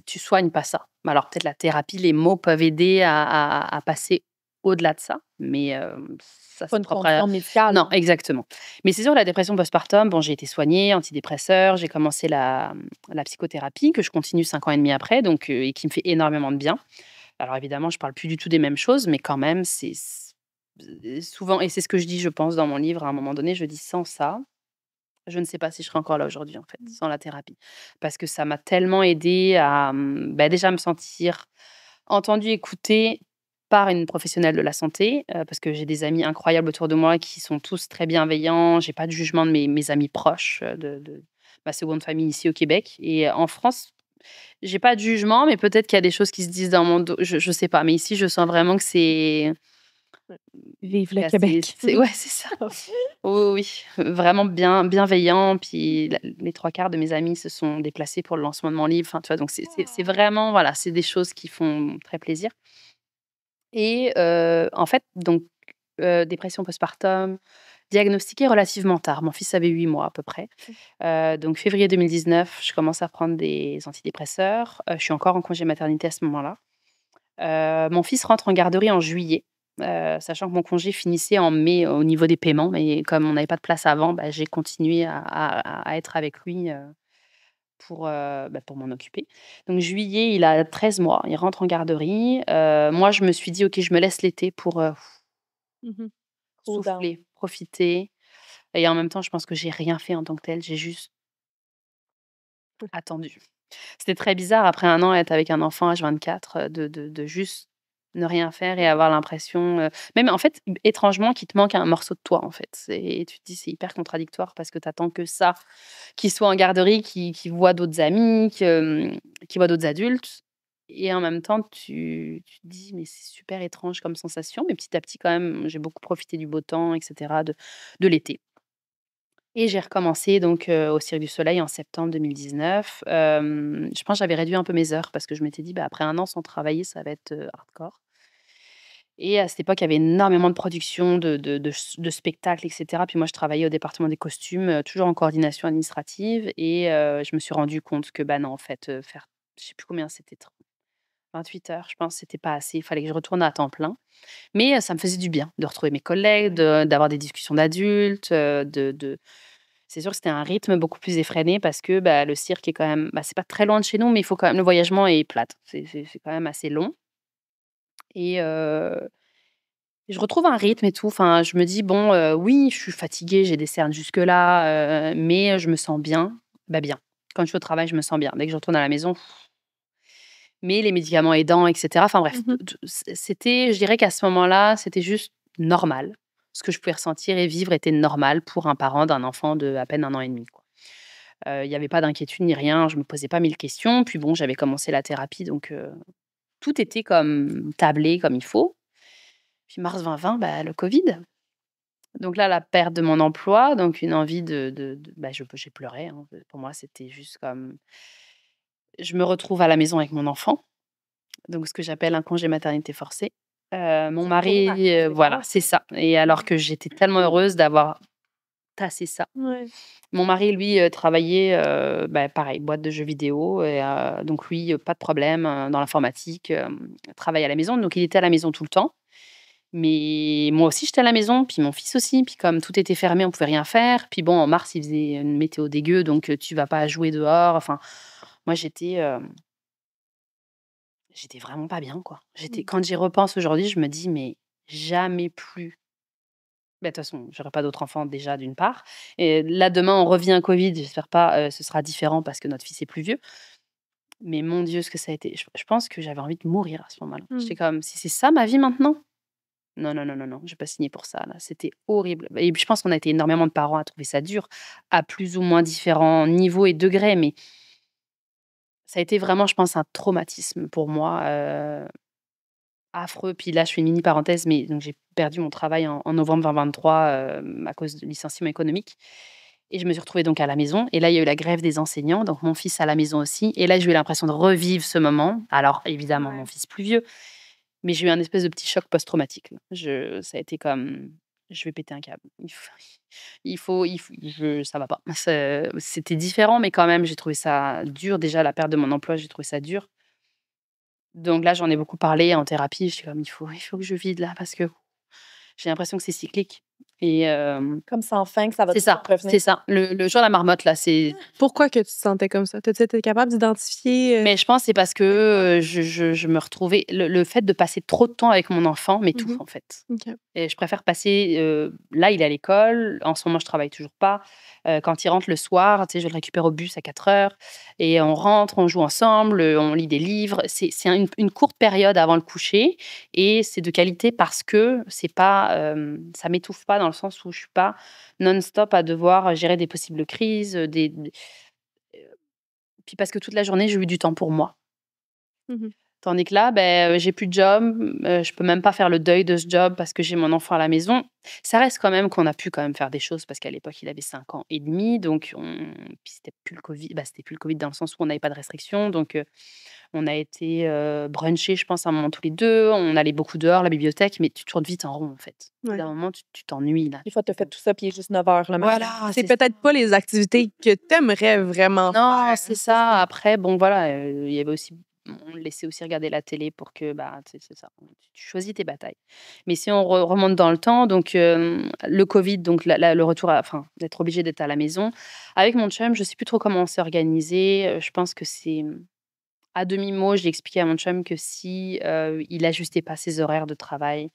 [SPEAKER 3] tu soignes pas ça. Alors, peut-être la thérapie, les mots peuvent aider à passer au-delà de ça, mais ça,
[SPEAKER 2] pas
[SPEAKER 3] c'est
[SPEAKER 2] une
[SPEAKER 3] propre
[SPEAKER 2] condition médicale.
[SPEAKER 3] Non, exactement. Mais c'est sûr, la dépression postpartum, bon, j'ai été soignée, antidépresseur, j'ai commencé la psychothérapie, que je continue 5 ans et demi après, donc, et qui me fait énormément de bien. Alors évidemment, je parle plus du tout des mêmes choses, mais quand même, c'est souvent, et c'est ce que je dis, je pense, dans mon livre, à un moment donné, je dis sans ça, je ne sais pas si je serais encore là aujourd'hui, en fait, sans la thérapie. Parce que ça m'a tellement aidée à, déjà me sentir entendue, écoutée par une professionnelle de la santé, parce que j'ai des amis incroyables autour de moi qui sont tous très bienveillants. J'ai pas de jugement de mes amis proches, de ma seconde famille ici au Québec. Et en France, j'ai pas de jugement, mais peut-être qu'il y a des choses qui se disent dans mon dos. Je sais pas, mais ici, je sens vraiment que c'est...
[SPEAKER 2] Vive le
[SPEAKER 3] c'est
[SPEAKER 2] Québec.
[SPEAKER 3] ouais, c'est ça. Oui, oui, vraiment bienveillant. Puis les 3 quarts de mes amis se sont déplacés pour le lancement de mon livre. Enfin, tu vois, donc c'est vraiment, voilà, c'est des choses qui font très plaisir. Et en fait, donc, dépression postpartum, diagnostiquée relativement tard. Mon fils avait 8 mois à peu près. Donc février 2019, je commence à prendre des antidépresseurs. Je suis encore en congé maternité à ce moment-là. Mon fils rentre en garderie en juillet, sachant que mon congé finissait en mai au niveau des paiements. Mais comme on n'avait pas de place avant, j'ai continué à être avec lui pour m'en occuper. Donc juillet, il a 13 mois, il rentre en garderie. Moi, je me suis dit: «OK, je me laisse l'été pour
[SPEAKER 2] Mhm. Cool down.
[SPEAKER 3] souffler, profiter». Et en même temps, je pense que j'ai rien fait en tant que tel, j'ai juste attendu. C'était très bizarre après 1 an être avec un enfant H24, de juste ne rien faire et avoir l'impression, même en fait, étrangement, qu'il te manque un morceau de toi, en fait. Et tu te dis: «C'est hyper contradictoire» parce que tu attends que ça, qu'il soit en garderie, qu'il voit d'autres amis, qu'il voit d'autres adultes, et en même temps, tu te dis: «Mais c'est super étrange comme sensation». Mais petit à petit, quand même, j'ai beaucoup profité du beau temps et cetera, de l'été. Et j'ai recommencé donc au Cirque du Soleil en septembre 2019. Je pense que j'avais réduit un peu mes heures parce que je m'étais dit: «Bah, après 1 an sans travailler, ça va être, hardcore». Et à cette époque, il y avait énormément de productions de spectacles et cetera. Puis moi, je travaillais au département des costumes, toujours en coordination administrative, et je me suis rendu compte que, bah, non, en fait, faire je sais plus combien c'était, 28 heures, je pense, c'était pas assez. Il fallait que je retourne à temps plein. Mais ça me faisait du bien de retrouver mes collègues, d'avoir des discussions d'adultes, c'est sûr que c'était un rythme beaucoup plus effréné parce que, le cirque est quand même, c'est pas très loin de chez nous, mais il faut quand même, le voyagement est plate. C'est quand même assez long, et Je retrouve un rythme et tout. Enfin, je me dis, bon, oui, je suis fatiguée, j'ai des cernes jusque-là, mais je me sens bien. Bah, bien. Quand je suis au travail, je me sens bien. Dès que je retourne à la maison, mais les médicaments aidants, etc. Enfin bref,
[SPEAKER 2] Mhm.
[SPEAKER 3] c'était, je dirais qu'à ce moment-là, c'était juste normal. Ce que je pouvais ressentir et vivre était normal pour un parent d'un enfant de à peine 1 an et demi, quoi. Il y avait pas d'inquiétude ni rien, je me posais pas 1000 questions. Puis bon, j'avais commencé la thérapie, donc tout était comme tablé comme il faut. Puis mars 2020, bah, le Covid. Donc là, la perte de mon emploi, donc une envie bah, j'ai pleuré, hein. Pour moi, c'était juste comme je me retrouve à la maison avec mon enfant, donc ce que j'appelle un congé maternité forcé. Mon
[SPEAKER 2] Tu retournes à
[SPEAKER 3] mari,
[SPEAKER 2] congé
[SPEAKER 3] voilà, c'est
[SPEAKER 2] forcé.
[SPEAKER 3] ça, et alors que j'étais tellement heureuse d'avoir tassé ça.
[SPEAKER 4] Ouais.
[SPEAKER 3] Mon mari, lui, travaillait, bah, pareil, boîte de jeux vidéo, et donc lui, pas de problème, dans l'informatique, travaille à la maison, donc il était à la maison tout le temps. Mais moi aussi, j'étais à la maison, puis mon fils aussi. Puis comme tout était fermé, on pouvait rien faire. Puis bon, en mars, il faisait une météo dégueu, donc tu vas pas jouer dehors. Enfin, moi, j'étais vraiment pas bien, quoi.
[SPEAKER 2] Mmh.
[SPEAKER 3] Quand j'y repense aujourd'hui, je me dis: «Mais jamais plus». Bah, de toute façon, j'aurai pas d'autres enfants déjà, d'une part, et là, demain, on revient Covid, j'espère pas, ce sera différent parce que notre fils est plus vieux. Mais mon Dieu, ce que ça a été, je pense que j'avais envie de mourir à ce moment-là.
[SPEAKER 4] Mmh.
[SPEAKER 3] J'étais comme: «Si c'est ça ma vie maintenant? Non, non, non, non, non, j'ai pas signé pour ça là, c'était horrible», et je pense qu'on a été énormément de parents à trouver ça dur, à plus ou moins différents niveaux et degrés, mais ça a été vraiment, je pense, un traumatisme pour moi, affreux. Puis là, je fais une mini parenthèse, mais donc j'ai perdu mon travail en novembre 2023, à cause de licenciement économique, et je me suis retrouvée donc à la maison, et là, il y a eu la grève des enseignants, donc mon fils à la maison aussi, et là, j'ai eu l'impression de revivre ce moment. Alors évidemment, mon
[SPEAKER 2] Ouais.
[SPEAKER 3] fils plus vieux, mais j'ai eu un espèce de petit choc post-traumatique, là. Ça a été comme: «Je vais péter un câble. Ça va pas». C'était différent, mais quand même, j'ai trouvé ça dur. Déjà, la perte de mon emploi, j'ai trouvé ça dur. Donc là, j'en ai beaucoup parlé en thérapie. Je suis comme: «Il faut que je vide là parce que j'ai l'impression que c'est cyclique», et
[SPEAKER 2] Comme sans fin que ça va
[SPEAKER 3] c'est
[SPEAKER 2] toujours
[SPEAKER 3] ça,
[SPEAKER 2] revenir.
[SPEAKER 3] c'est ça. Le jour de la marmotte là, c'est
[SPEAKER 4] Pourquoi que tu te sentais comme ça? T'as-tu été capable d'identifier,
[SPEAKER 3] mais je pense que c'est parce que, je me retrouvais le fait de passer trop de temps avec mon enfant m'étouffe,
[SPEAKER 4] Mmh.
[SPEAKER 3] en fait.
[SPEAKER 4] OK.
[SPEAKER 3] Et je préfère passer, là, il est à l'école. En ce moment, je travaille toujours pas. Quand il rentre le soir, tu sais, je le récupère au bus à 4 heures, et on rentre, on joue ensemble, on lit des livres. C'est une courte période avant le coucher, et c'est de qualité parce que c'est pas, ça m'étouffe pas dans le sens où je suis pas non-stop à devoir gérer des possibles crises, puis parce que toute la journée, j'ai eu du temps pour moi.
[SPEAKER 4] Mmh.
[SPEAKER 3] Tandis que là, j'ai plus de job, je peux même pas faire le deuil de ce job parce que j'ai mon enfant à la maison. Ça reste quand même qu'on a pu quand même faire des choses parce qu'à l'époque, il avait 5 ans et demi, donc puis c'était plus le covid, c'était plus le covid dans le sens où on n'avait pas de restrictions, donc on a été, bruncher, je pense, à un moment tous les 2. On allait beaucoup dehors, la bibliothèque, mais tu tournes vite en rond, en fait. Au bout
[SPEAKER 4] Ouais.
[SPEAKER 3] d'un moment, tu t'ennuies là.
[SPEAKER 2] Des fois, tu as fait tout ça, puis il est juste 9 h le matin.
[SPEAKER 3] Voilà,
[SPEAKER 4] C'est
[SPEAKER 3] c'est
[SPEAKER 4] peut-être pas les activités que t'aimerais vraiment
[SPEAKER 3] non,
[SPEAKER 4] faire.
[SPEAKER 3] c'est ça. Après, bon, voilà, il y avait aussi on le laissait aussi regarder la télé pour que, bah, tu sais, c'est ça, tu choisis tes batailles. Mais si on remonte dans le temps, donc le covid, donc le retour enfin, d'être obligé d'être à la maison. Avec mon chum, je sais plus trop comment on s'est organisé, je pense que c'est, à demi-mot, j'ai expliqué à mon chum que si, il ajustait pas ses horaires de travail,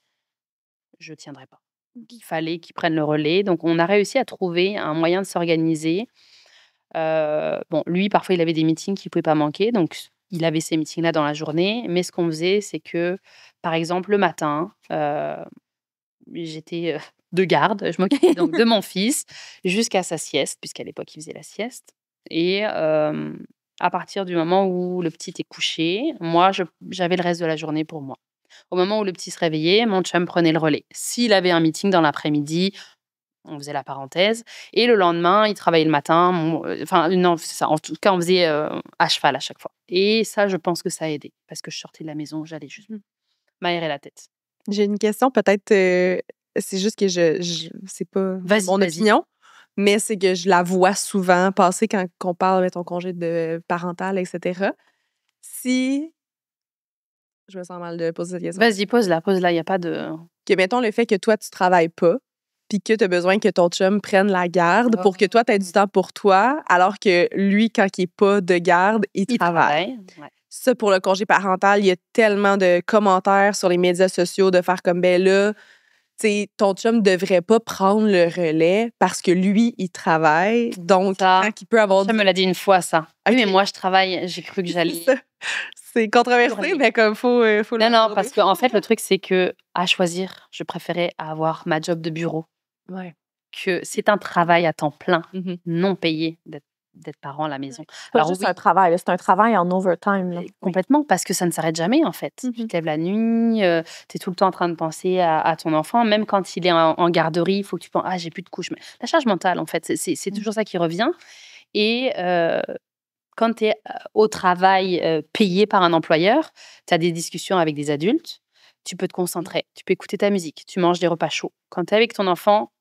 [SPEAKER 3] je tiendrais pas. Qu'il fallait qu'il prenne le relais. Donc on a réussi à trouver un moyen de s'organiser. Bon, lui, parfois, il avait des meetings qu'il pouvait pas manquer, donc il avait ces meetings-là dans la journée. Mais ce qu'on faisait, c'est que, par exemple, le matin, j'étais, de garde. Je m'occupais donc de mon fils jusqu'à sa sieste, puisqu'à l'époque, il faisait la sieste, et à partir du moment où le petit est couché, moi, j'avais le reste de la journée pour moi. Au moment où le petit se réveillait, mon chum prenait le relais. S'il avait un meeting dans l'après-midi, on faisait la parenthèse, et le lendemain, il travaillait le matin. Enfin, non, c'est ça. En tout cas, on faisait, à cheval à chaque fois, et ça, je pense que ça a aidé parce que je sortais de la maison, j'allais juste
[SPEAKER 4] Mmh.
[SPEAKER 3] m'aérer la tête.
[SPEAKER 4] J'ai une question peut-être, c'est juste que je c'est pas
[SPEAKER 3] Vas-y,
[SPEAKER 4] mon
[SPEAKER 3] vas-y.
[SPEAKER 4] opinion, mais c'est que je la vois souvent passer quand on parle de ton congé de parental et cetera. Si je me sens mal de poser cette question.
[SPEAKER 3] Vas-y, pose-la, il y a pas de
[SPEAKER 4] Que mettons le fait que toi tu travailles pas, puis que tu as besoin que ton chum prenne la garde pour que toi tu aies du temps pour toi, alors que lui, quand il est pas de garde, il
[SPEAKER 3] il
[SPEAKER 4] travaille.
[SPEAKER 3] travaille, ouais.
[SPEAKER 4] Ça, pour le congé parental, il y a tellement de commentaires sur les médias sociaux de faire comme, ben là, ton chum devrait pas prendre le relais parce que lui, il travaille. Donc,
[SPEAKER 3] Ça,
[SPEAKER 4] quand il peut avoir
[SPEAKER 3] ça me l'a dit une fois, ça. Oui, mais
[SPEAKER 4] OK.
[SPEAKER 3] moi, je travaille, j'ai cru que j'allais
[SPEAKER 4] Ça, c'est controversé,
[SPEAKER 3] tourner.
[SPEAKER 4] mais comme faut
[SPEAKER 3] Non, non,
[SPEAKER 4] l'aborder.
[SPEAKER 3] parce qu'en fait, le truc, c'est que à choisir, je préférais avoir ma job de bureau,
[SPEAKER 4] Ouais.
[SPEAKER 3] que c'est un travail à temps plein,
[SPEAKER 4] Mhm.
[SPEAKER 3] non payé, d'être parent à la maison.
[SPEAKER 2] Pas
[SPEAKER 3] Alors
[SPEAKER 2] juste
[SPEAKER 3] oui,
[SPEAKER 2] un travail, là, c'est un travail en overtime. Là.
[SPEAKER 3] complètement, parce que ça ne s'arrête jamais, en fait. Tu te lèves la nuit, tu es tout le temps en train de penser à ton enfant, même quand il est en garderie, il faut que tu penses, ah, j'ai plus de couches. Mais la charge mentale, en fait, c'est toujours ça qui revient. Et quand tu es au travail payé par un employeur, tu as des discussions avec des adultes, tu peux te concentrer, tu peux écouter ta musique, tu manges des repas chauds. Quand tu es avec ton enfant,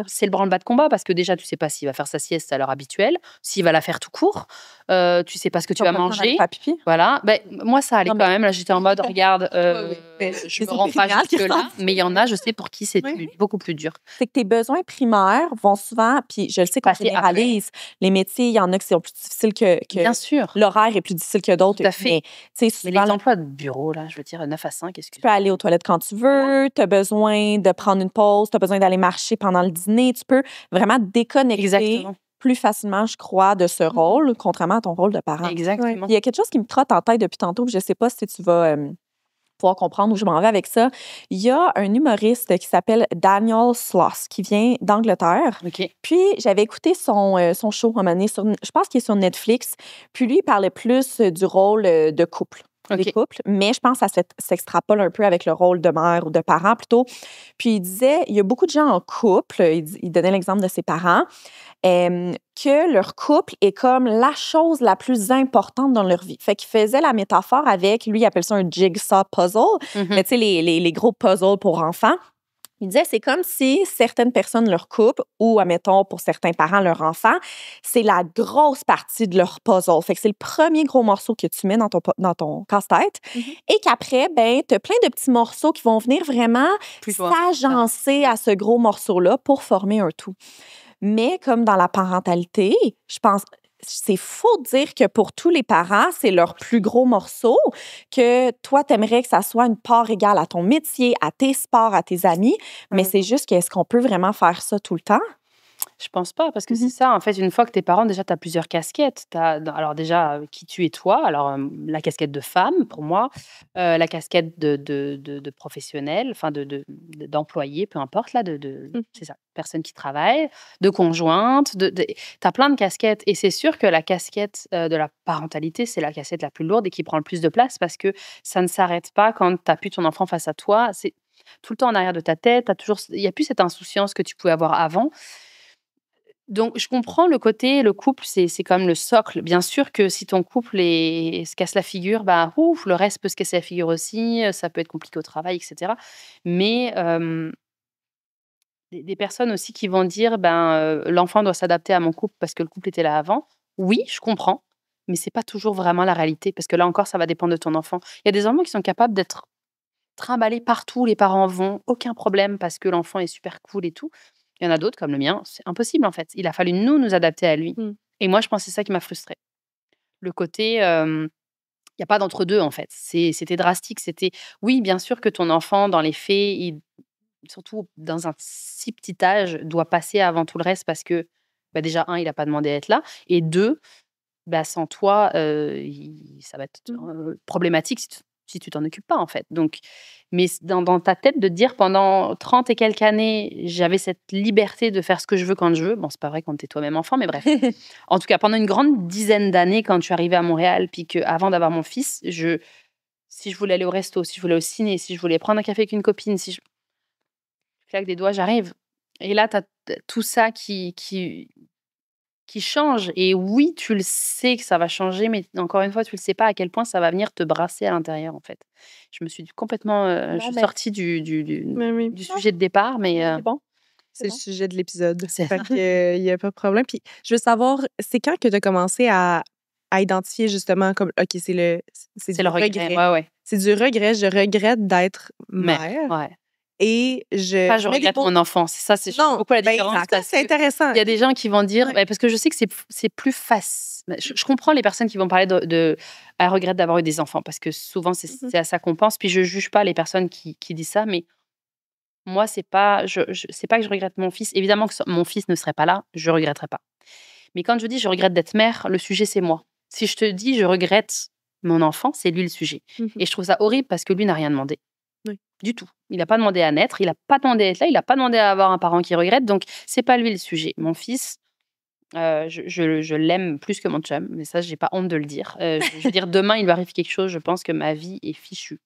[SPEAKER 3] c'est le branle-bas de combat parce que déjà, tu sais pas s'il va faire sa sieste à l'heure habituelle, s'il va la faire tout court, tu sais pas ce que tu vas manger.
[SPEAKER 2] Faire pipi.
[SPEAKER 3] Voilà. Ben, moi, ça allait
[SPEAKER 2] Non,
[SPEAKER 3] quand même. Là, j'étais en mode, regarde,
[SPEAKER 4] Mais
[SPEAKER 3] je me
[SPEAKER 4] les
[SPEAKER 3] rends pas
[SPEAKER 4] périnales qui
[SPEAKER 3] jusque-là,
[SPEAKER 4] ressentent.
[SPEAKER 3] mais il y en a, je sais pour qui c'est
[SPEAKER 4] Oui.
[SPEAKER 3] beaucoup plus dur.
[SPEAKER 2] C'est que tes besoins primaires vont souvent, puis je le sais qu'on
[SPEAKER 3] Passer après.
[SPEAKER 2] généralise, les métiers, il y en a qui sont plus difficiles que
[SPEAKER 3] Bien sûr.
[SPEAKER 2] l'horaire est plus difficile que d'autres.
[SPEAKER 3] Tout à fait.
[SPEAKER 2] Mais, tu sais,
[SPEAKER 3] Mais
[SPEAKER 2] souvent,
[SPEAKER 3] les emplois de bureau, là, je veux dire, 9 à 5,
[SPEAKER 2] tu
[SPEAKER 3] excuse-moi.
[SPEAKER 2] peux aller aux toilettes quand tu veux, tu as besoin de prendre une pause, tu as besoin d'aller marcher pendant le dîner, tu peux vraiment déconnecter
[SPEAKER 3] Exactement.
[SPEAKER 2] plus facilement, je crois, de ce rôle, contrairement à ton rôle de parent.
[SPEAKER 3] Exactement.
[SPEAKER 2] Il y a quelque chose qui me trotte en tête depuis tantôt, puis je ne sais pas si tu vas pouvoir comprendre où je m'en vais avec ça. Il y a un humoriste qui s'appelle Daniel Sloss, qui vient d'Angleterre.
[SPEAKER 3] OK.
[SPEAKER 2] Puis, j'avais écouté son show un moment donné, je pense qu'il est sur Netflix. Puis, lui, il parlait plus du rôle de couple. Des
[SPEAKER 3] OK.
[SPEAKER 2] couples, mais je pense que ça s'extrapole un peu avec le rôle de mère ou de parent plutôt. Puis il disait, il y a beaucoup de gens en couple, il donnait l'exemple de ses parents, que leur couple est comme la chose la plus importante dans leur vie. Fait qu'il faisait la métaphore avec, lui, il appelle ça un jigsaw puzzle,
[SPEAKER 3] Mhm.
[SPEAKER 2] mais tu sais, les gros puzzles pour enfants. Il disait, c'est comme si certaines personnes, leur couple, ou, admettons, pour certains parents, leur enfant, c'est la grosse partie de leur puzzle. Fait que c'est le premier gros morceau que tu mets dans ton casse-tête. Et qu'après, ben, tu as plein de petits morceaux qui vont venir vraiment
[SPEAKER 3] Plus loin.
[SPEAKER 2] s'agencer à ce gros morceau-là pour former un tout. Mais comme dans la parentalité, je pense, c'est faux de dire que pour tous les parents, c'est leur plus gros morceau, que toi, tu aimerais que ça soit une part égale à ton métier, à tes sports, à tes amis. Mais c'est juste qu'est-ce qu'on peut vraiment faire ça tout le temps?
[SPEAKER 3] Je pense pas, parce que c'est ça, en fait, une fois que t'es parent, déjà, tu as plusieurs casquettes. Alors déjà, qui tu es toi, alors la casquette de femme, pour moi, la casquette de professionnel, enfin d'employé, peu importe, là, c'est ça, personne qui travaille, de conjointe, tu as plein de casquettes. Et c'est sûr que la casquette de la parentalité, c'est la casquette la plus lourde et qui prend le plus de place, parce que ça ne s'arrête pas quand tu n'as plus ton enfant face à toi. C'est tout le temps en arrière de ta tête, il n'y a plus cette insouciance que tu pouvais avoir avant. Donc, je comprends le côté, le couple, c'est comme le socle. Bien sûr que si ton couple se casse la figure, bah, ouf, le reste peut se casser la figure aussi, ça peut être compliqué au travail, etc. Mais des personnes aussi qui vont dire, l'enfant doit s'adapter à mon couple parce que le couple était là avant. Oui, je comprends, mais c'est pas toujours vraiment la réalité, parce que là encore, ça va dépendre de ton enfant. Il y a des enfants qui sont capables d'être trimballés partout, les parents vont, aucun problème, parce que l'enfant est super cool et tout. Il y en a d'autres, comme le mien, c'est impossible en fait. Il a fallu nous adapter à lui. Et moi, je pense que c'est ça qui m'a frustrée. Le côté, il n'y a pas d'entre-deux en fait. C'était drastique. C'était, oui, bien sûr que ton enfant, dans les faits, surtout dans un si petit âge, doit passer avant tout le reste, parce que déjà, un, il n'a pas demandé à être là. Et deux, sans toi, ça va être problématique si tu t'en occupes pas, en fait. Donc, mais dans ta tête, de dire pendant 30 et quelques années, j'avais cette liberté de faire ce que je veux quand je veux. Bon, c'est pas vrai quand tu es toi-même enfant, mais bref. En tout cas, pendant une grande dizaine d'années, quand je suis arrivée à Montréal, puis avant d'avoir mon fils, si je voulais aller au resto, si je voulais au ciné, si je voulais prendre un café avec une copine, si je claque des doigts, j'arrive. Et là, tu as tout ça qui change. Et oui, tu le sais que ça va changer, mais encore une fois, tu le sais pas à quel point ça va venir te brasser à l'intérieur, en fait. Je me suis complètement je suis sortie du sujet de départ, mais
[SPEAKER 2] C'est bon.
[SPEAKER 4] C'est le sujet de l'épisode.
[SPEAKER 3] C'est
[SPEAKER 4] Fait que, il y a pas de problème. Puis je veux savoir, c'est quand que tu as commencé à identifier justement comme OK, c'est du
[SPEAKER 3] le regret. Ouais.
[SPEAKER 4] C'est du regret. Je regrette d'être
[SPEAKER 3] Mais,
[SPEAKER 4] mère.
[SPEAKER 3] ouais.
[SPEAKER 4] Et je
[SPEAKER 3] Pas je
[SPEAKER 4] mets des
[SPEAKER 3] regrette
[SPEAKER 4] mots-
[SPEAKER 3] mon enfant. C'est ça, je fais
[SPEAKER 4] Non,
[SPEAKER 3] beaucoup la
[SPEAKER 4] ben,
[SPEAKER 3] différence.
[SPEAKER 4] ça,
[SPEAKER 3] Parce
[SPEAKER 4] c'est
[SPEAKER 3] que
[SPEAKER 4] intéressant.
[SPEAKER 3] il y a des gens qui vont dire,
[SPEAKER 4] Ouais.
[SPEAKER 3] parce que je sais que c'est plus facile. Je comprends les personnes qui vont parler de elle regrette d'avoir eu des enfants, parce que souvent c'est à ça qu'on pense. Puis je juge pas les personnes qui disent ça, mais Moi, c'est pas c'est pas que je regrette mon fils. Évidemment que mon fils ne serait pas là, je regretterais pas. Mais quand je dis: «Je regrette d'être mère», le sujet, c'est moi. Si je te dis: «Je regrette mon enfant», c'est lui le sujet et je trouve ça horrible parce que lui n'a rien demandé.
[SPEAKER 4] Oui.
[SPEAKER 3] Du tout. Il a pas demandé à naître, il a pas demandé à être là, il a pas demandé à avoir un parent qui regrette, donc c'est pas lui le sujet. Mon fils, je l'aime plus que mon chum, mais ça, j'ai pas honte de le dire. Je veux dire, demain, il lui arrive quelque chose, je pense que ma vie est fichue.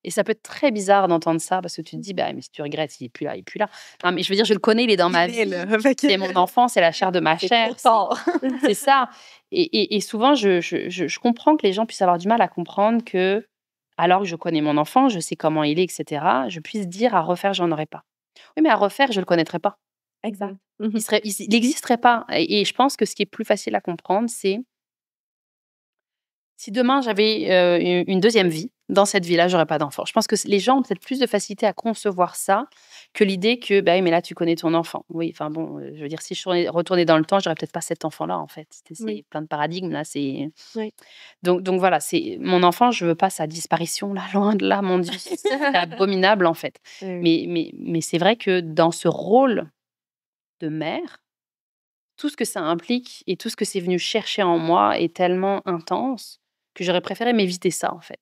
[SPEAKER 3] Et ça peut être très bizarre d'entendre ça parce que tu te dis: «Bah, mais si tu regrettes, il est plus là, il est plus là». Non, mais je veux dire, je le connais, il est dans ma
[SPEAKER 4] Il est
[SPEAKER 3] vie.
[SPEAKER 4] là, fait que
[SPEAKER 3] C'est mon enfant, c'est la chair de ma
[SPEAKER 2] C'est
[SPEAKER 3] chair.
[SPEAKER 2] trop tard.
[SPEAKER 3] C'est ça. Et souvent, je comprends que les gens puissent avoir du mal à comprendre que, alors que je connais mon enfant, je sais comment il est, et cetera, je puisse dire: «À refaire, j'en aurais pas». Oui, mais à refaire, je le connaîtrais pas.
[SPEAKER 2] Exact.
[SPEAKER 3] Il n'existerait pas. Et je pense que ce qui est plus facile à comprendre, c'est si demain j'avais une deuxième vie, dans cette vie-là, j'aurais pas d'enfant. Je pense que les gens ont peut-être plus de facilité à concevoir ça que l'idée que, bah oui, mais là, tu connais ton enfant. Oui, enfin bon, je veux dire, si je retournais dans le temps, j'aurais peut-être pas cet enfant-là, en fait. C'est
[SPEAKER 4] Oui.
[SPEAKER 3] plein de paradigmes, là.
[SPEAKER 4] Oui.
[SPEAKER 3] Donc voilà, c'est mon enfant, je veux pas sa disparition, là, loin de là, mon Dieu. C'est abominable, en fait. Mais c'est vrai que dans ce rôle de mère, tout ce que ça implique et tout ce que c'est venu chercher en moi est tellement intense que j'aurais préféré m'éviter ça, en fait.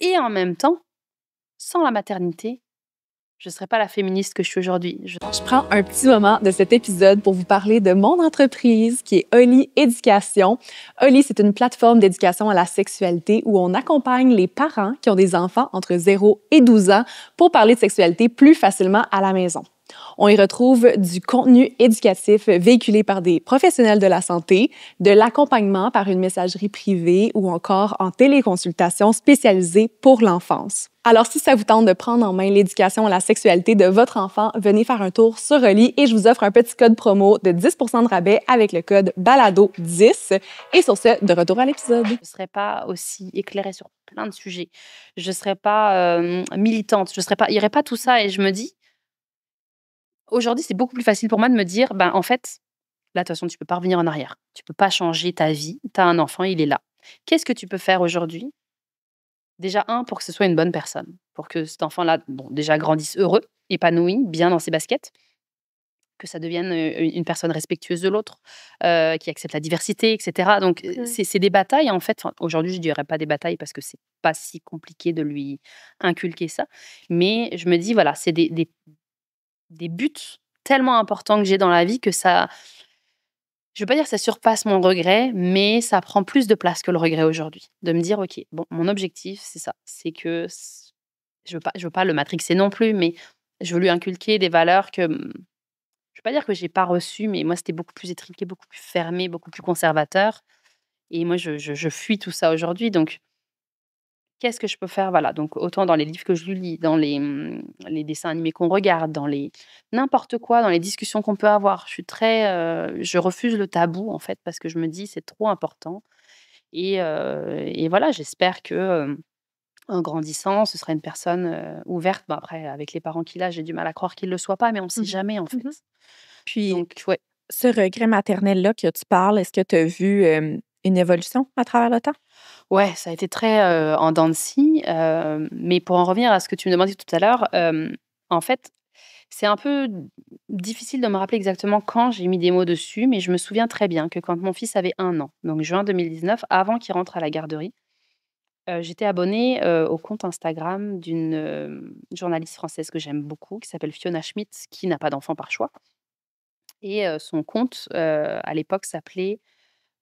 [SPEAKER 3] Et en même temps, sans la maternité, je ne serais pas la féministe que je suis aujourd'hui.
[SPEAKER 1] Je prends un petit moment de cet épisode pour vous parler de mon entreprise qui est Oli Éducation. Oli, c'est une plateforme d'éducation à la sexualité où on accompagne les parents qui ont des enfants entre 0 et 12 ans pour parler de sexualité plus facilement à la maison. On y retrouve du contenu éducatif véhiculé par des professionnels de la santé, de l'accompagnement par une messagerie privée ou encore en téléconsultation spécialisée pour l'enfance. Alors, si ça vous tente de prendre en main l'éducation à la sexualité de votre enfant, venez faire un tour sur Oli et je vous offre un petit code promo de 10 % de rabais avec le code BALADO10. Et sur ce, de retour à l'épisode.
[SPEAKER 3] Je ne serais pas aussi éclairée sur plein de sujets. Je ne serais pas militante. Il n'y aurait pas tout ça. Et je me dis, aujourd'hui, c'est beaucoup plus facile pour moi de me dire, ben, en fait, là, de toute façon, tu ne peux pas revenir en arrière. Tu ne peux pas changer ta vie. Tu as un enfant, il est là. Qu'est-ce que tu peux faire aujourd'hui? Déjà, pour que ce soit une bonne personne. Pour que cet enfant-là, bon, déjà grandisse heureux, épanoui, bien dans ses baskets. Que ça devienne une personne respectueuse de l'autre, qui accepte la diversité, etc. Donc, c'est des batailles, en fait. Enfin, aujourd'hui, je ne dirais pas des batailles parce que c'est pas si compliqué de lui inculquer ça. Mais je me dis, voilà, c'est des buts tellement importants que j'ai dans la vie que ça, je veux pas dire que ça surpasse mon regret, mais ça prend plus de place que le regret aujourd'hui. De me dire, OK, bon, mon objectif, c'est ça. C'est que je veux pas le matrixer non plus, mais je veux lui inculquer des valeurs que, je veux pas dire que j'ai pas reçues, mais moi, c'était beaucoup plus étriqué, beaucoup plus fermé, beaucoup plus conservateur. Et moi, je fuis tout ça aujourd'hui. Donc, qu'est-ce que je peux faire? Voilà, donc autant dans les livres que je lis, dans les dessins animés qu'on regarde, dans les n'importe quoi, dans les discussions qu'on peut avoir. Je suis très, je refuse le tabou, en fait, parce que je me dis: «C'est trop important». Et voilà, j'espère que, en grandissant, ce sera une personne, ouverte. Bah, après, avec les parents qu'il a, j'ai du mal à croire qu'il le soit pas, mais on sait jamais, en fait.
[SPEAKER 2] Puis,
[SPEAKER 3] Donc ouais.
[SPEAKER 2] ce regret maternel-là que tu parles, est-ce que tu as vu une évolution à travers le temps?
[SPEAKER 3] Ouais, ça a été très, en dents de scie, mais pour en revenir à ce que tu me demandais tout à l'heure, en fait, c'est un peu difficile de me rappeler exactement quand j'ai mis des mots dessus, mais je me souviens très bien que quand mon fils avait 1 an, donc juin 2019, avant qu'il rentre à la garderie, j'étais abonnée, au compte Instagram d'une, journaliste française que j'aime beaucoup, qui s'appelle Fiona Schmidt, qui n'a pas d'enfant par choix. Et son compte, à l'époque, s'appelait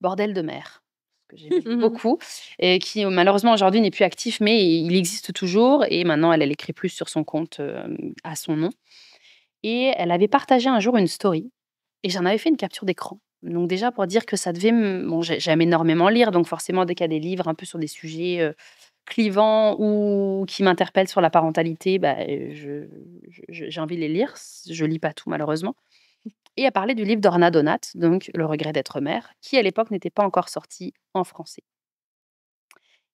[SPEAKER 3] Bordel de mer, que j'aimais beaucoup et qui, malheureusement, aujourd'hui n'est plus actif, mais il existe toujours. Et maintenant, elle écrit plus sur son compte, à son nom. Et elle avait partagé un jour une story et j'en avais fait une capture d'écran. Donc déjà pour dire que ça devait bon, j'aime énormément lire, donc forcément dès qu'il y a des livres un peu sur des sujets, clivants ou qui m'interpellent sur la parentalité, bah, j'ai envie de les lire. Je lis pas tout malheureusement. Et elle parlait du livre d'Orna Donat, donc Le regret d'être mère, qui à l'époque n'était pas encore sorti en français.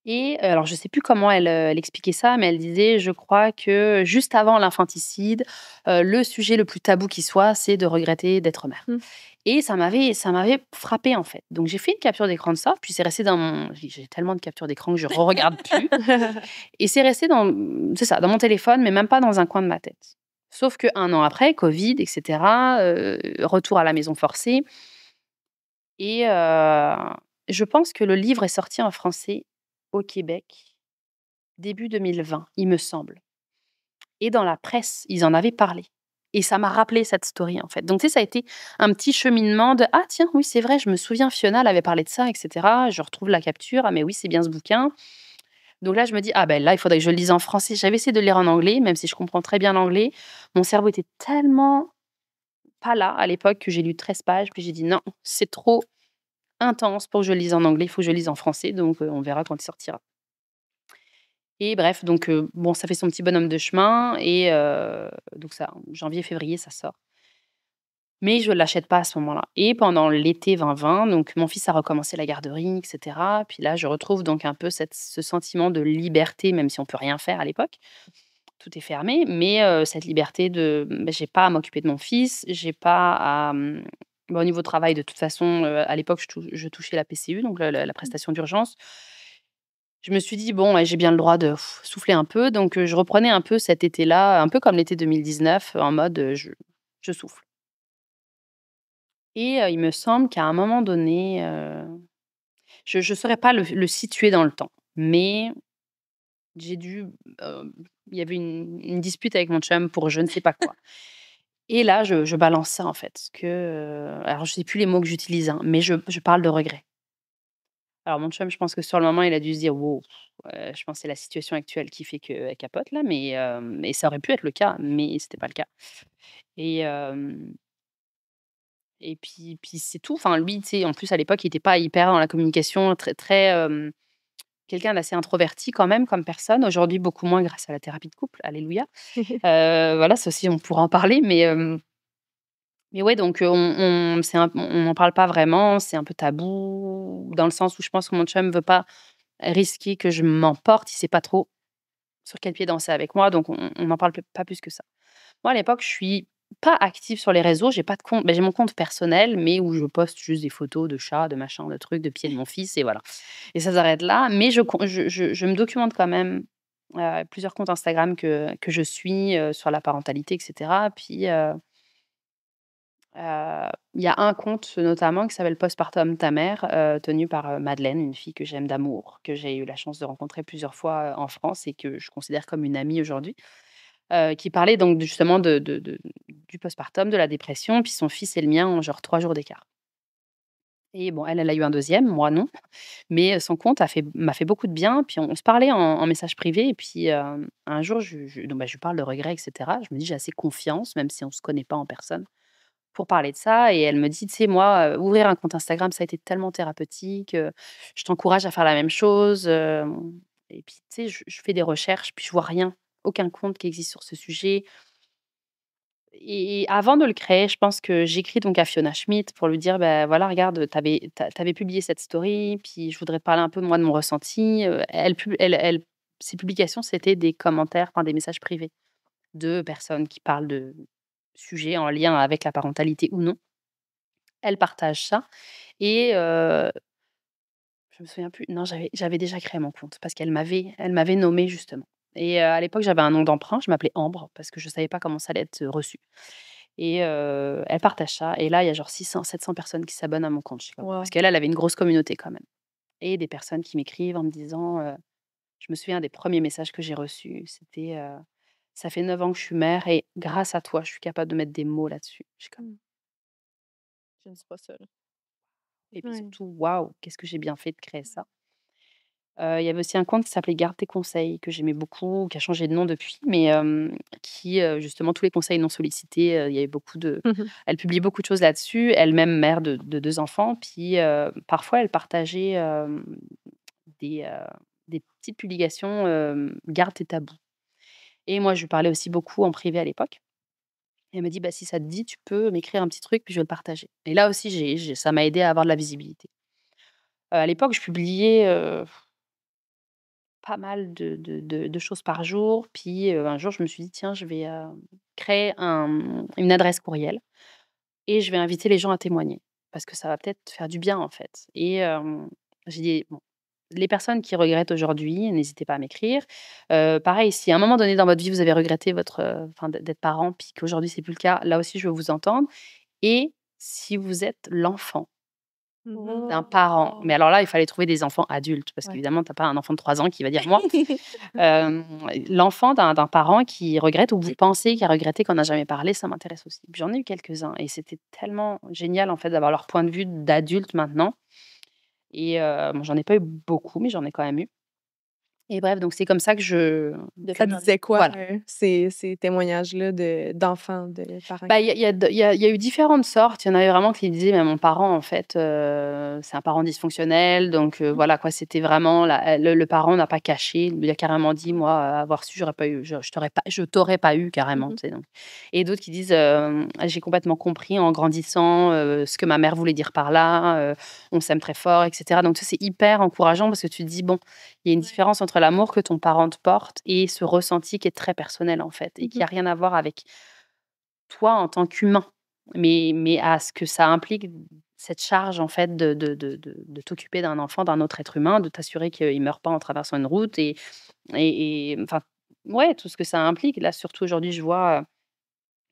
[SPEAKER 3] Et alors je ne sais plus comment elle expliquait ça, mais elle disait: «Je crois que juste avant l'infanticide, le sujet le plus tabou qui soit, c'est de regretter d'être mère». Et ça m'avait frappée, en fait. Donc j'ai fait une capture d'écran de ça, puis c'est resté dans mon j'ai tellement de captures d'écran que je regarde plus et c'est resté dans mon téléphone, mais même pas dans un coin de ma tête. Sauf qu'un an après, Covid, etc., retour à la maison forcé. Et je pense que le livre est sorti en français au Québec début 2020, il me semble. Et dans la presse, ils en avaient parlé. Et ça m'a rappelé cette story, en fait. Donc, tu sais, ça a été un petit cheminement de ah, tiens, oui, c'est vrai, je me souviens, Fiona, elle avait parlé de ça, etc. Je retrouve la capture. Ah, mais oui, c'est bien ce bouquin. Donc là, je me dis, ah ben là, il faudrait que je le lise en français. J'avais essayé de le lire en anglais, même si je comprends très bien l'anglais. Mon cerveau était tellement pas là à l'époque que j'ai lu 13 pages. Puis j'ai dit, non, c'est trop intense pour que je le lise en anglais. Il faut que je le lise en français. Donc, on verra quand il sortira. Et bref, donc bon, ça fait son petit bonhomme de chemin et donc ça, janvier, février, ça sort. Mais je ne l'achète pas à ce moment-là. Et pendant l'été 2020, donc mon fils a recommencé la garderie, et cetera. Puis là, je retrouve donc un peu ce sentiment de liberté, même si on peut rien faire à l'époque. Tout est fermé, mais cette liberté de j'ai pas à m'occuper de mon fils, j'ai pas à, au niveau travail, de toute façon, à l'époque, je touchais la PCU, donc la prestation d'urgence. Je me suis dit: «Bon, ouais, j'ai bien le droit de souffler un peu», donc je reprenais un peu cet été-là, un peu comme l'été 2019, en mode, je souffle. Et il me semble qu'à un moment donné, je ne saurais pas le situer dans le temps, mais j'ai dû, il y avait une dispute avec mon chum pour je ne sais pas quoi. Et là, je balance ça, en fait, que, alors je sais plus les mots que j'utilise, hein, mais je parle de regret. Alors mon chum, je pense que sur le moment, il a dû se dire: «Wow», je pense que c'est la situation actuelle qui fait qu'elle capote là, mais ça aurait pu être le cas, mais c'était pas le cas. Et puis c'est tout. Enfin lui, tu sais, en plus à l'époque, il était pas hyper dans la communication, très très, quelqu'un d'assez introverti quand même comme personne. Aujourd'hui, beaucoup moins grâce à la thérapie de couple, alléluia. Voilà, ça aussi on pourra en parler, mais ouais, donc on n'en parle pas vraiment, c'est un peu tabou dans le sens où je pense que mon chum veut pas risquer que je m'emporte, il sait pas trop sur quel pied danser avec moi, donc on n'en parle pas plus que ça. Moi, à l'époque, je suis pas active sur les réseaux, j'ai pas de compte, j'ai mon compte personnel, mais où je poste juste des photos de chats, de machins, de trucs, de pieds de mon fils et voilà. Et ça s'arrête là, mais je me documente quand même, plusieurs comptes Instagram que je suis, sur la parentalité et cetera. Puis, il y a un compte notamment qui s'appelle Postpartum ta mère, tenu par, Madeleine, une fille que j'aime d'amour, que j'ai eu la chance de rencontrer plusieurs fois, en France et que je considère comme une amie aujourd'hui, qui parlait donc justement du postpartum, de la dépression, puis son fils et le mien ont genre 3 jours d'écart. Et bon, elle a eu un deuxième, moi non, mais son compte m'a fait beaucoup de bien, puis on se parlait en message privé et puis, un jour donc je lui parle de regrets et cetera. Je me dis: «J'ai assez confiance», même si on ne se connaît pas en personne, pour parler de ça. Et elle me dit: «Tu sais, moi, ouvrir un compte Instagram, ça a été tellement thérapeutique, je t'encourage à faire la même chose», et puis, tu sais, je fais des recherches, puis je vois rien, aucun compte qui existe sur ce sujet. Et avant de le créer, je pense que j'écris donc à Fiona Schmidt pour lui dire: «Bah, voilà, regarde, tu avais publié cette story, puis je voudrais te parler un peu, moi, de mon ressenti». Ses publications, c'était des commentaires, enfin, des messages privés de personnes qui parlent de sujets en lien avec la parentalité ou non. Elle partage ça et je me souviens plus, non, j'avais déjà créé mon compte parce qu'elle m'avait nommée justement. Et à l'époque, j'avais un nom d'emprunt, je m'appelais Ambre parce que je savais pas comment ça allait être reçu. Et elle partage ça et là, il y a genre 600-700 personnes qui s'abonnent à mon compte, je sais pas pourquoi.
[SPEAKER 4] Wow.
[SPEAKER 3] Parce qu'elle avait une grosse communauté quand même et des personnes qui m'écrivent en me disant, je me souviens des premiers messages que j'ai reçus, c'était, «Ça fait 9 ans que je suis mère et grâce à toi, je suis capable de mettre des mots là-dessus». Je suis comme
[SPEAKER 4] Mmh. Je ne suis pas seule.
[SPEAKER 3] et puis
[SPEAKER 4] Ouais.
[SPEAKER 3] surtout, waouh, qu'est-ce que j'ai bien fait de créer ça. Il y avait aussi un compte qui s'appelait Garde tes conseils, que j'aimais beaucoup, qui a changé de nom depuis, mais qui, justement tous les conseils non sollicités, il y avait beaucoup de elle publiait beaucoup de choses là-dessus, elle-même mère de 2 enfants, puis, parfois elle partageait, des, heu, des petites publications, «Garde tes tabous». Et moi je lui parlais aussi beaucoup en privé à l'époque et elle m'a dit: «Bah, si ça te dit, tu peux m'écrire un petit truc, puis je vais le partager». Et là aussi ça m'a aidé à avoir de la visibilité. À l'époque, je publiais, pas mal de choses par jour. Puis, un jour, je me suis dit: «Tiens, je vais, créer une adresse courriel et je vais inviter les gens à témoigner parce que ça va peut-être faire du bien, en fait». Et j'ai dit: «Bon, les personnes qui regrettent aujourd'hui, n'hésitez pas à m'écrire. Pareil, si à un moment donné dans votre vie, vous avez regretté d'être parent, puis qu'aujourd'hui, c'est plus le cas, là aussi, je veux vous entendre. Et si vous êtes l'enfant d'un parent, mais alors là, il fallait trouver des enfants adultes, parce
[SPEAKER 2] Ouais.
[SPEAKER 3] qu'évidemment, tu n'as pas un enfant de 3 ans qui va dire moi. L'enfant d'un parent qui regrette ou vous pensez qu'il a regretté qu'on n'a jamais parlé, ça m'intéresse aussi. Puis j'en ai eu quelques-uns et c'était tellement génial en fait d'avoir leur point de vue d'adulte maintenant. Et bon, j'en ai pas eu beaucoup, mais j'en ai quand même eu. Et bref, donc c'est comme ça que
[SPEAKER 4] Ça disait quoi,
[SPEAKER 3] Voilà.
[SPEAKER 4] ces témoignages-là d'enfants, de parents?
[SPEAKER 3] Bah, il y a eu différentes sortes. Il y en avait vraiment qui disaient: «Mais mon parent, en fait, c'est un parent dysfonctionnel». Donc voilà quoi, c'était vraiment le parent n'a pas caché. Il a carrément dit: «Moi, avoir su, j'aurais pas eu je t'aurais pas eu carrément», tu sais? Donc et d'autres qui disent: «J'ai complètement compris en grandissant, ce que ma mère voulait dire par là, on s'aime très fort» et cetera. Donc ça, c'est hyper encourageant parce que tu te dis: «Bon, il y a une différence entre l'amour que ton parent te porte et ce ressenti qui est très personnel, en fait, et qui a rien à voir avec toi en tant qu'humain, mais à ce que ça implique, cette charge, en fait, de t'occuper d'un enfant, d'un autre être humain, de t'assurer qu'il meurt pas en traversant une route et enfin, ouais, tout ce que ça implique. Là, surtout aujourd'hui, je vois,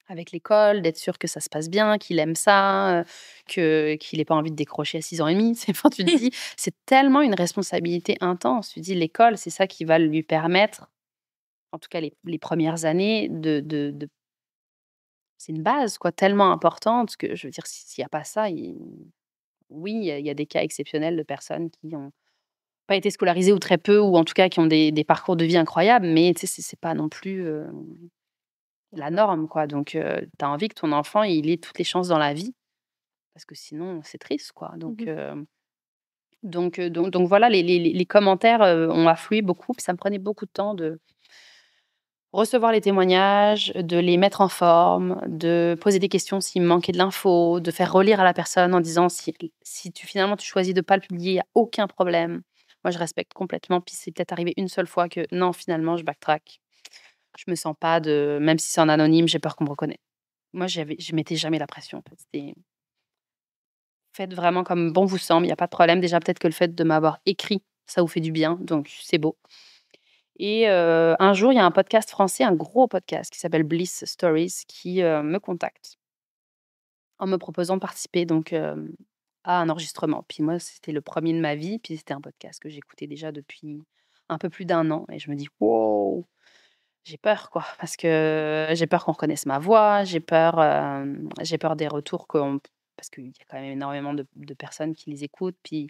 [SPEAKER 3] avec l'école, d'être sûr que ça se passe bien, qu'il aime ça, qu'il ait pas envie de décrocher à 6 ans et demi. C'est enfin, tu te dis, c'est tellement une responsabilité intense. Tu te dis l'école, c'est ça qui va lui permettre, en tout cas les premières années, de c'est une base quoi, tellement importante que je veux dire s'il y a pas ça, oui, il y a des cas exceptionnels de personnes qui ont pas été scolarisées ou très peu ou en tout cas qui ont des parcours de vie incroyables, mais tu sais, c'est pas non plus, la norme quoi. Donc tu as envie que ton enfant, il ait toutes les chances dans la vie parce que sinon c'est triste quoi. Donc voilà, les commentaires, ont afflué beaucoup, puis ça me prenait beaucoup de temps de recevoir les témoignages, de les mettre en forme, de poser des questions s'il me manquait de l'info, de faire relire à la personne en disant: «Si finalement tu choisis de pas le publier, il y a aucun problème. Moi, je respecte complètement». Puis c'est peut-être arrivé une seule fois que non, finalement, je backtrack. Je me sens pas de même si c'est en anonyme, j'ai peur qu'on me reconnaisse. Moi, je mettais jamais la pression, en fait. C'était: «Faites vraiment comme bon vous semble, il y a pas de problème». Déjà, peut-être que le fait de m'avoir écrit, ça vous fait du bien, donc c'est beau. Et un jour, il y a un podcast français, un gros podcast qui s'appelle Bliss Stories qui, me contacte en me proposant de participer donc, à un enregistrement. Puis moi, c'était le premier de ma vie, puis c'était un podcast que j'écoutais déjà depuis un peu plus d'un an et je me dis: «Wow!» J'ai peur quoi, parce que j'ai peur qu'on reconnaisse ma voix, j'ai peur des retours qu'on parce qu'il y a quand même énormément de personnes qui les écoutent, puis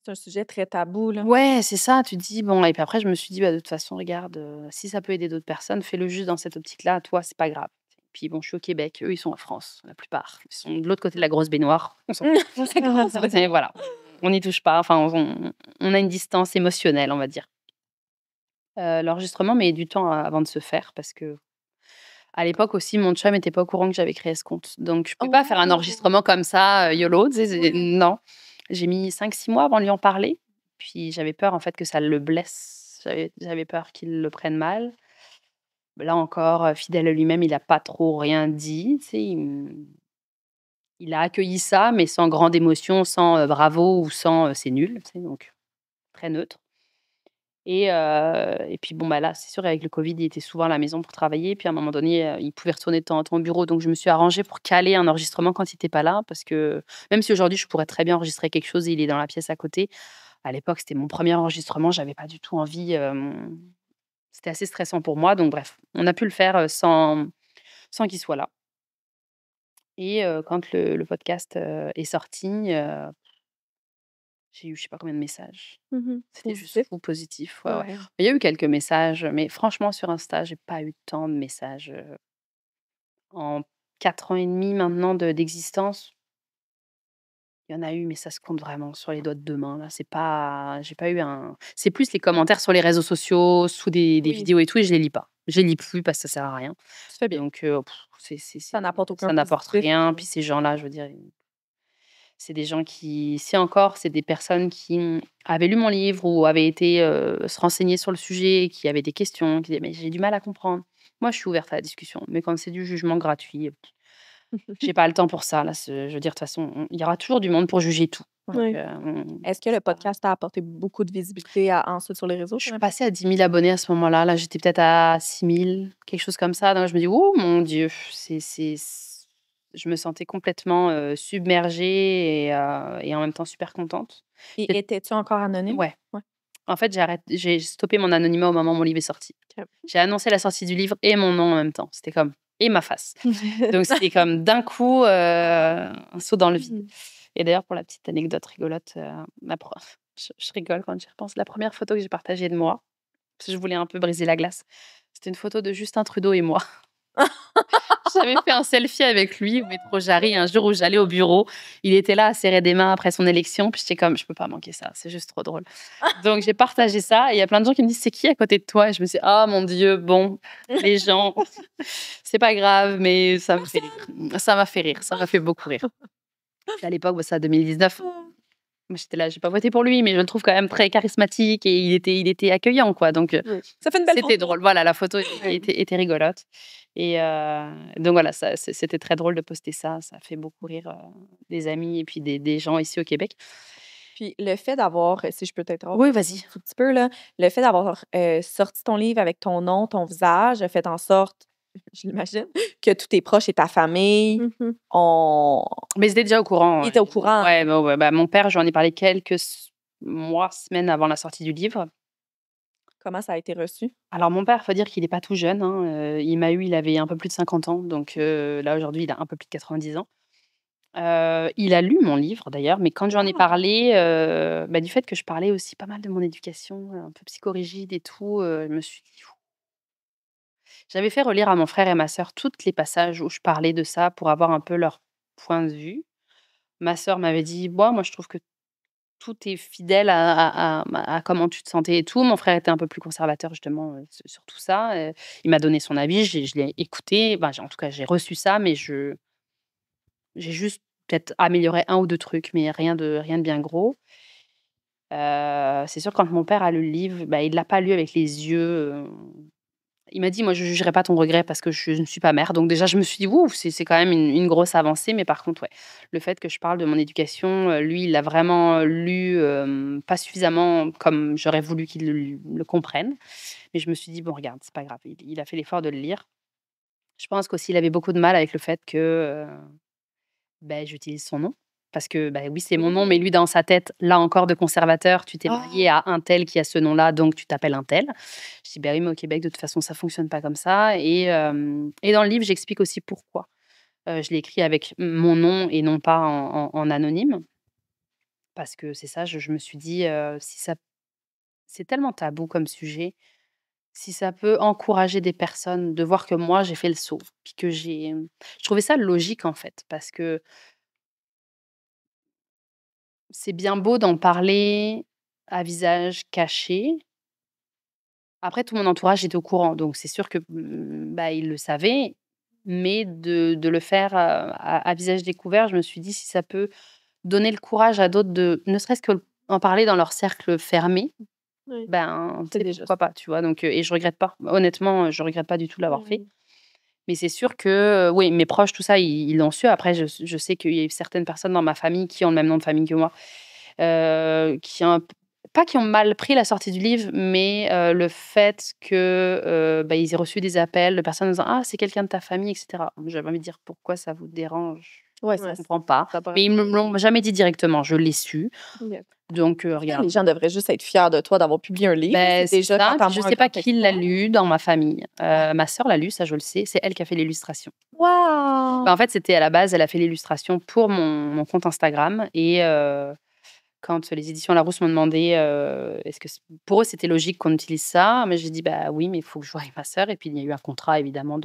[SPEAKER 2] C'est un sujet très tabou, là.
[SPEAKER 3] ouais, c'est ça, tu te dis bon et puis après je me suis dit: «Bah, de toute façon regarde, si ça peut aider d'autres personnes, fais-le juste dans cette optique-là, toi, c'est pas grave». Puis bon, je suis au Québec, eux, ils sont en France, la plupart. Ils sont de l'autre côté de la grosse baignoire. On s'en fout. C'est voilà, on n'y touche pas, enfin on a une distance émotionnelle, on va dire. L'enregistrement met du temps avant de se faire parce que à l'époque aussi, mon chum était pas au courant que j'avais créé ce compte. Donc je pouvais pas faire un enregistrement comme ça, YOLO, tu sais, non. J'ai mis 5-6 mois avant de lui en parler. Puis j'avais peur en fait que ça le blesse. J'avais peur qu'il le prenne mal. Là encore, fidèle à lui-même, il a pas trop rien dit, tu sais, il a accueilli ça, mais sans grande émotion, sans, bravo ou sans, c'est nul, tu sais, donc très neutre. Et puis bon, bah, là, c'est sûr avec le covid, il était souvent à la maison pour travailler. Puis à un moment donné, il pouvait retourner de temps en temps au bureau. Donc je me suis arrangée pour caler un enregistrement quand il était pas là. Parce que même si aujourd'hui, je pourrais très bien enregistrer quelque chose et il est dans la pièce à côté, à l'époque, c'était mon premier enregistrement. J'avais pas du tout envie, c'était assez stressant pour moi. Donc bref, on a pu le faire, sans qu'il soit là. Et quand le podcast, est sorti, j'ai eu je sais pas combien de messages. C'était juste
[SPEAKER 2] Positif.
[SPEAKER 3] fou, positif, ouais, ouais.
[SPEAKER 2] Ouais.
[SPEAKER 3] Il y a eu quelques messages, mais franchement sur Insta, j'ai pas eu tant de messages, en 4 ans et demi maintenant d'existence. Il y en a eu, mais ça se compte vraiment sur les doigts de 2 mains là, c'est pas j'ai pas eu un c'est plus les commentaires sur les réseaux sociaux, sous des
[SPEAKER 2] Oui.
[SPEAKER 3] vidéos et tout et je les lis pas. Je les lis plus parce que ça sert à rien.
[SPEAKER 2] Tu fais bien.
[SPEAKER 3] Donc
[SPEAKER 2] Ça n'apporte aucun
[SPEAKER 3] ça n'apporte
[SPEAKER 2] positif.
[SPEAKER 3] rien. Puis ces gens-là, je veux dire, c'est des gens qui si encore, c'est des personnes qui, avaient lu mon livre ou avaient été, se renseigner sur le sujet, qui avaient des questions, qui disaient: «Mais j'ai du mal à comprendre». Moi, je suis ouverte à la discussion, mais quand c'est du jugement gratuit, j'ai pas le temps pour ça là, je veux dire, de toute façon, il y aura toujours du monde pour juger tout. Donc,
[SPEAKER 4] Oui.
[SPEAKER 2] Est-ce que le podcast t'a apporté beaucoup de visibilité ensuite sur les réseaux?
[SPEAKER 3] je suis passée à 10 000 abonnés à ce moment-là. Là, j'étais peut-être à 6 000, quelque chose comme ça. Donc, je me dis, oh mon Dieu, je me sentais complètement submergée et en même temps super contente.
[SPEAKER 2] Et étais-tu encore anonyme?
[SPEAKER 3] Ouais.
[SPEAKER 2] Ouais.
[SPEAKER 3] En fait, j'ai stoppé mon anonymat au moment où mon livre est sorti.
[SPEAKER 4] Ok.
[SPEAKER 3] J'ai annoncé la sortie du livre et mon nom en même temps. C'était comme, et ma face. Donc, c'était comme d'un coup un saut dans le vide. Et d'ailleurs, pour la petite anecdote rigolote, je rigole quand j'y repense. La première photo que j'ai partagée de moi, parce que je voulais un peu briser la glace, c'était une photo de Justin Trudeau et moi. J'avais fait un selfie avec lui au métro Jarry un jour où j'allais au bureau. Il était là à serrer des mains après son élection. Puis j'étais comme, je peux pas manquer ça, c'est juste trop drôle. Donc j'ai partagé ça. Et il y a plein de gens qui me disent, c'est qui à côté de toi? Et je me suis dit, ah mon Dieu, bon, les gens, c'est pas grave, mais ça me fait rire. Ça m'a fait rire, ça m'a fait beaucoup rire. À l'époque, ça 2019. Moi, j'étais là, j'ai pas voté pour lui, mais je le trouve quand même très charismatique et il était accueillant, quoi. Donc,
[SPEAKER 2] Ça fait une belle
[SPEAKER 3] c'était
[SPEAKER 2] photo.
[SPEAKER 3] drôle. Voilà, la photo était rigolote. Et donc, voilà, c'était très drôle de poster ça. Ça fait beaucoup rire des amis et puis des gens ici au Québec.
[SPEAKER 2] Puis le fait d'avoir, si je peux t'interrompre
[SPEAKER 3] Oui,
[SPEAKER 2] un
[SPEAKER 3] vas-y.
[SPEAKER 2] tout petit peu, là, le fait d'avoir sorti ton livre avec ton nom, ton visage, a fait en sorte, je l'imagine, que tous tes proches et ta famille ont...
[SPEAKER 3] Mais ils étaient déjà au courant.
[SPEAKER 2] Ils étaient au courant.
[SPEAKER 3] Ouais, mon père, j'en ai parlé quelques mois, semaines avant la sortie du livre.
[SPEAKER 2] Comment ça a été reçu?
[SPEAKER 3] Alors, mon père, il faut dire qu'il n'est pas tout jeune. Hein. Il m'a eu, il avait un peu plus de 50 ans. Donc là, aujourd'hui, il a un peu plus de 90 ans. Il a lu mon livre d'ailleurs, mais quand j'en ai parlé, du fait que je parlais aussi pas mal de mon éducation, un peu psychorigide et tout, je me suis dit: j'avais fait relire à mon frère et ma sœur toutes les passages où je parlais de ça pour avoir un peu leur point de vue. Ma sœur m'avait dit: «Bon, moi je trouve que tout est fidèle à comment tu te sentais et tout». Mon frère était un peu plus conservateur justement, sur tout ça, il m'a donné son avis, je l'ai écouté, en tout cas j'ai reçu ça, mais j'ai juste peut-être amélioré un ou 2 trucs, mais rien de bien gros. C'est sûr quand mon père a lu le livre, il l'a pas lu avec les yeux, il m'a dit: «Moi, je jugerai pas ton regret parce que je ne suis pas mère». Donc déjà, je me suis dit: «Ouh, c'est quand même une grosse avancée». Mais par contre, ouais, le fait que je parle de mon éducation, lui, il l'a vraiment lu, pas suffisamment comme j'aurais voulu qu'il le comprenne. Mais je me suis dit: «Bon, regarde, c'est pas grave». Il a fait l'effort de le lire. Je pense qu'aussi, il avait beaucoup de mal avec le fait que, j'utilise son nom parce que, oui, c'est mon nom, mais lui, dans sa tête, là encore, de conservateur, tu t'es marié à un tel qui a ce nom-là, donc tu t'appelles un tel. Je dis: «Bah oui, mais au Québec, de toute façon, ça fonctionne pas comme ça» et dans le livre, j'explique aussi pourquoi. Je l'ai écrit avec mon nom et non pas en anonyme parce que c'est ça, je me suis dit, si ça c'est tellement tabou comme sujet, si ça peut encourager des personnes de voir que moi, j'ai fait le saut, puis que je trouvais ça logique, en fait, parce que c'est bien beau d'en parler à visage caché. Après, tout mon entourage était au courant, donc c'est sûr que, ils le savaient, mais de le faire, à visage découvert, je me suis dit: «Si ça peut donner le courage à d'autres de ne serait-ce qu'en parler dans leur cercle fermé,
[SPEAKER 4] Oui.
[SPEAKER 3] tu sais, pourquoi pas?» tu vois? Donc et je regrette pas. Honnêtement, je regrette pas du tout de l'avoir fait. Mais c'est sûr que, oui, mes proches, tout ça, ils l'ont su. Après, je sais qu'il y a eu certaines personnes dans ma famille qui ont le même nom de famille que moi, qui ont pas qui ont mal pris la sortie du livre, mais le fait que, ils aient reçu des appels de personnes en disant: «Ah, c'est quelqu'un de ta famille» et cetera. J'avais envie de dire: «Pourquoi ça vous dérange?»
[SPEAKER 2] Ouais,
[SPEAKER 3] Je
[SPEAKER 2] ça,
[SPEAKER 3] comprends pas.
[SPEAKER 4] Ça paraît.
[SPEAKER 3] Mais ils me l'ont jamais dit directement, je l'ai su.
[SPEAKER 4] Ok.
[SPEAKER 3] Donc regarde.
[SPEAKER 2] les gens devraient juste être fiers de toi d'avoir publié un livre.
[SPEAKER 3] C'est
[SPEAKER 2] déjà
[SPEAKER 3] ça.
[SPEAKER 2] quand t'as
[SPEAKER 3] Puis je
[SPEAKER 2] moins un
[SPEAKER 3] sais pas
[SPEAKER 2] grand
[SPEAKER 3] qui l'a
[SPEAKER 2] exploit.
[SPEAKER 3] lu dans ma famille. Ma sœur l'a lu, ça je le sais. C'est elle qui a fait l'illustration.
[SPEAKER 2] Wow!
[SPEAKER 3] En fait, c'était à la base, elle a fait l'illustration pour mon compte Instagram et quand les éditions Larousse m'ont demandé, est-ce que pour eux, c'était logique qu'on utilise ça? Mais j'ai dit: «Bah oui, mais il faut que je voie avec ma sœur» et puis il y a eu un contrat évidemment